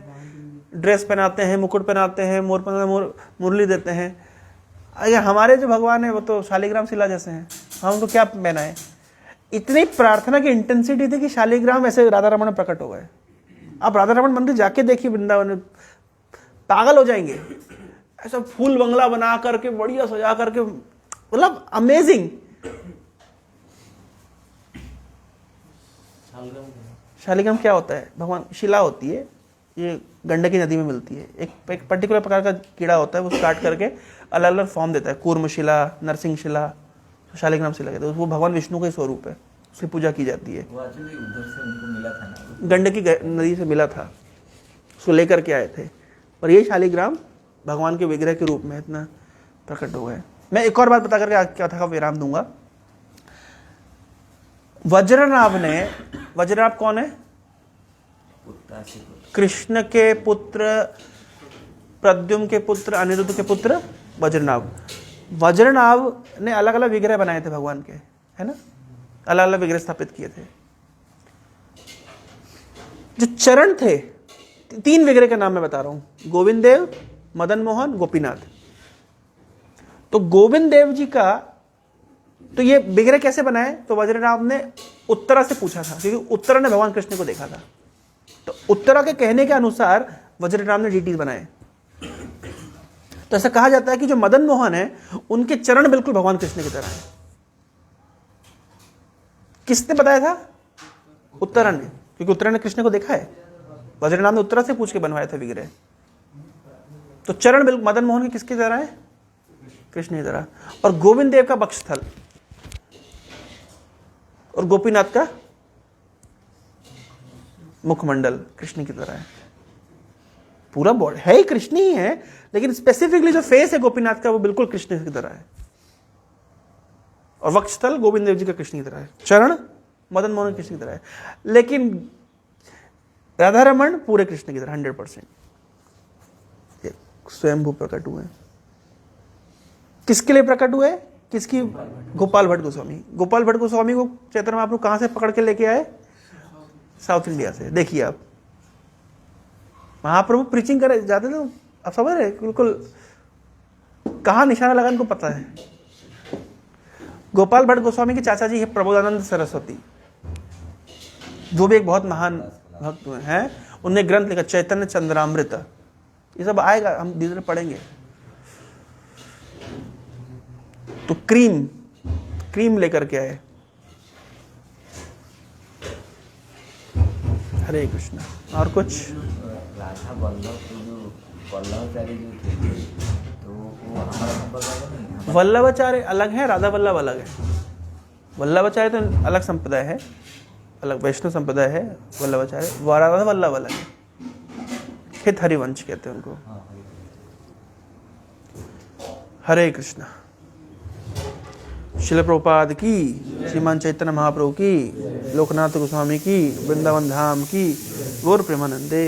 ड्रेस पहनाते हैं, मुकुट पहनाते हैं, मोर मुरली देते हैं। अरे हमारे जो भगवान है वो तो शालिग्राम शिला जैसे हैं, हम उनको क्या पहना है? इतनी प्रार्थना की इंटेंसिटी थी कि शालिग्राम ऐसे राधा रमन में प्रकट हो गए। आप राधा रमन मंदिर जाके देखिए वृंदावन में, पागल हो जाएंगे। ऐसा फूल बंगला बना करके बढ़िया सजा करके, मतलब अमेजिंग। शालिग्राम क्या होता है? भगवान शिला होती है, ये गंडकी नदी में मिलती है। एक पर्टिकुलर प्रकार का कीड़ा होता है, वो काट करके अलग अलग फॉर्म देता है, कूर्म शिला, नरसिंह शिला, शालिग्राम शिला कहते हैं। वो भगवान विष्णु का ही स्वरूप है, उसकी पूजा की जाती है। वो एक्चुअली उधर से उनको मिला था ना, गंडकी नदी से मिला था, उसको लेकर के आए थे। और ये शालिग्राम भगवान के विग्रह के रूप में इतना प्रकट हो गए। मैं एक और बात बता करके क्या था विराम दूंगा। वज्रनाभ ने, वज्रनाभ कौन है? कृष्ण के पुत्र, प्रद्युम्न के पुत्र, अनिरुद्ध के पुत्र वज्रनाभ। वज्रनाभ ने अलग अलग विग्रह बनाए थे भगवान के, है ना? अलग अलग विग्रह स्थापित किए थे। जो चरण थे, 3 विग्रह के नाम मैं बता रहा हूं, गोविंद देव, मदन मोहन, गोपीनाथ। तो गोविंद देव जी का तो ये विग्रह कैसे बनाए? तो वज्रनाभ ने उत्तरा से पूछा था, क्योंकि उत्तरा ने भगवान कृष्ण को देखा था। तो उत्तरा के कहने के अनुसार वज्रनाभ ने डीटी बनाए। तो ऐसा कहा जाता है कि जो मदन मोहन है उनके चरण बिल्कुल भगवान कृष्ण की तरह है। किसने बताया था? उत्तरा ने, क्योंकि उत्तरा ने कृष्ण को देखा है। वज्रनाभ ने उत्तरा से पूछ के बनवाया था विग्रह। तो चरण बिल्कुल मदन मोहन के किसकी तरह है? कृष्ण की तरह। और गोविंद देव का वक्षस्थल और गोपीनाथ का मुखमंडल कृष्ण की तरह है। पूरा बॉडी है ही कृष्ण ही है, लेकिन स्पेसिफिकली जो फेस है गोपीनाथ का वो बिल्कुल कृष्ण की तरह है। और वक्षस्थल गोविंद देव जी का कृष्ण की तरह है। चरण मदन मोहन कृष्ण की तरह है। लेकिन राधा रमन पूरे कृष्ण की तरह 100% स्वयंभू प्रकट हुए। किसके लिए प्रकट हुए? किसकी? गोपाल भट्ट गोस्वामी। गोपाल भट्ट गोस्वामी को चैतन्य महाप्रभु कहां से पकड़ के लेके आए? साउथ इंडिया से। देखिए आप, महाप्रभु प्रीचिंग करे जाते थे, आप समझ रहे बिल्कुल कहां निशाना लगा, इनको पता है। गोपाल भट्ट गोस्वामी के चाचा जी है प्रबोधानंद सरस्वती, जो भी एक बहुत महान भक्त हैं। उन्हें ग्रंथ लिखा चैतन्य चंद्रामृत। ये सब आएगा, हम धीरे धीरे पढ़ेंगे। तो क्रीम लेकर के आए। हरे कृष्ण। और कुछ? राधा वल्लभ जो वल्लभाचार्य जो थे, तो वो हमारा संप्रदाय नहीं। वल्लभाचार्य अलग है, राधा वल्लभ अलग है। वल्लभाचार्य तो अलग संप्रदाय है, अलग वैष्णव संप्रदाय है वल्लभाचार्य। राधा वल्लभ अलग है, हित हरिवंश कहते हैं उनको। हरे कृष्ण। श्रील प्रभुपाद की, श्रीमान चैतन्य महाप्रभु की, लोकनाथ गोस्वामी की, वृंदावन धाम की, गौर प्रेमानंदे।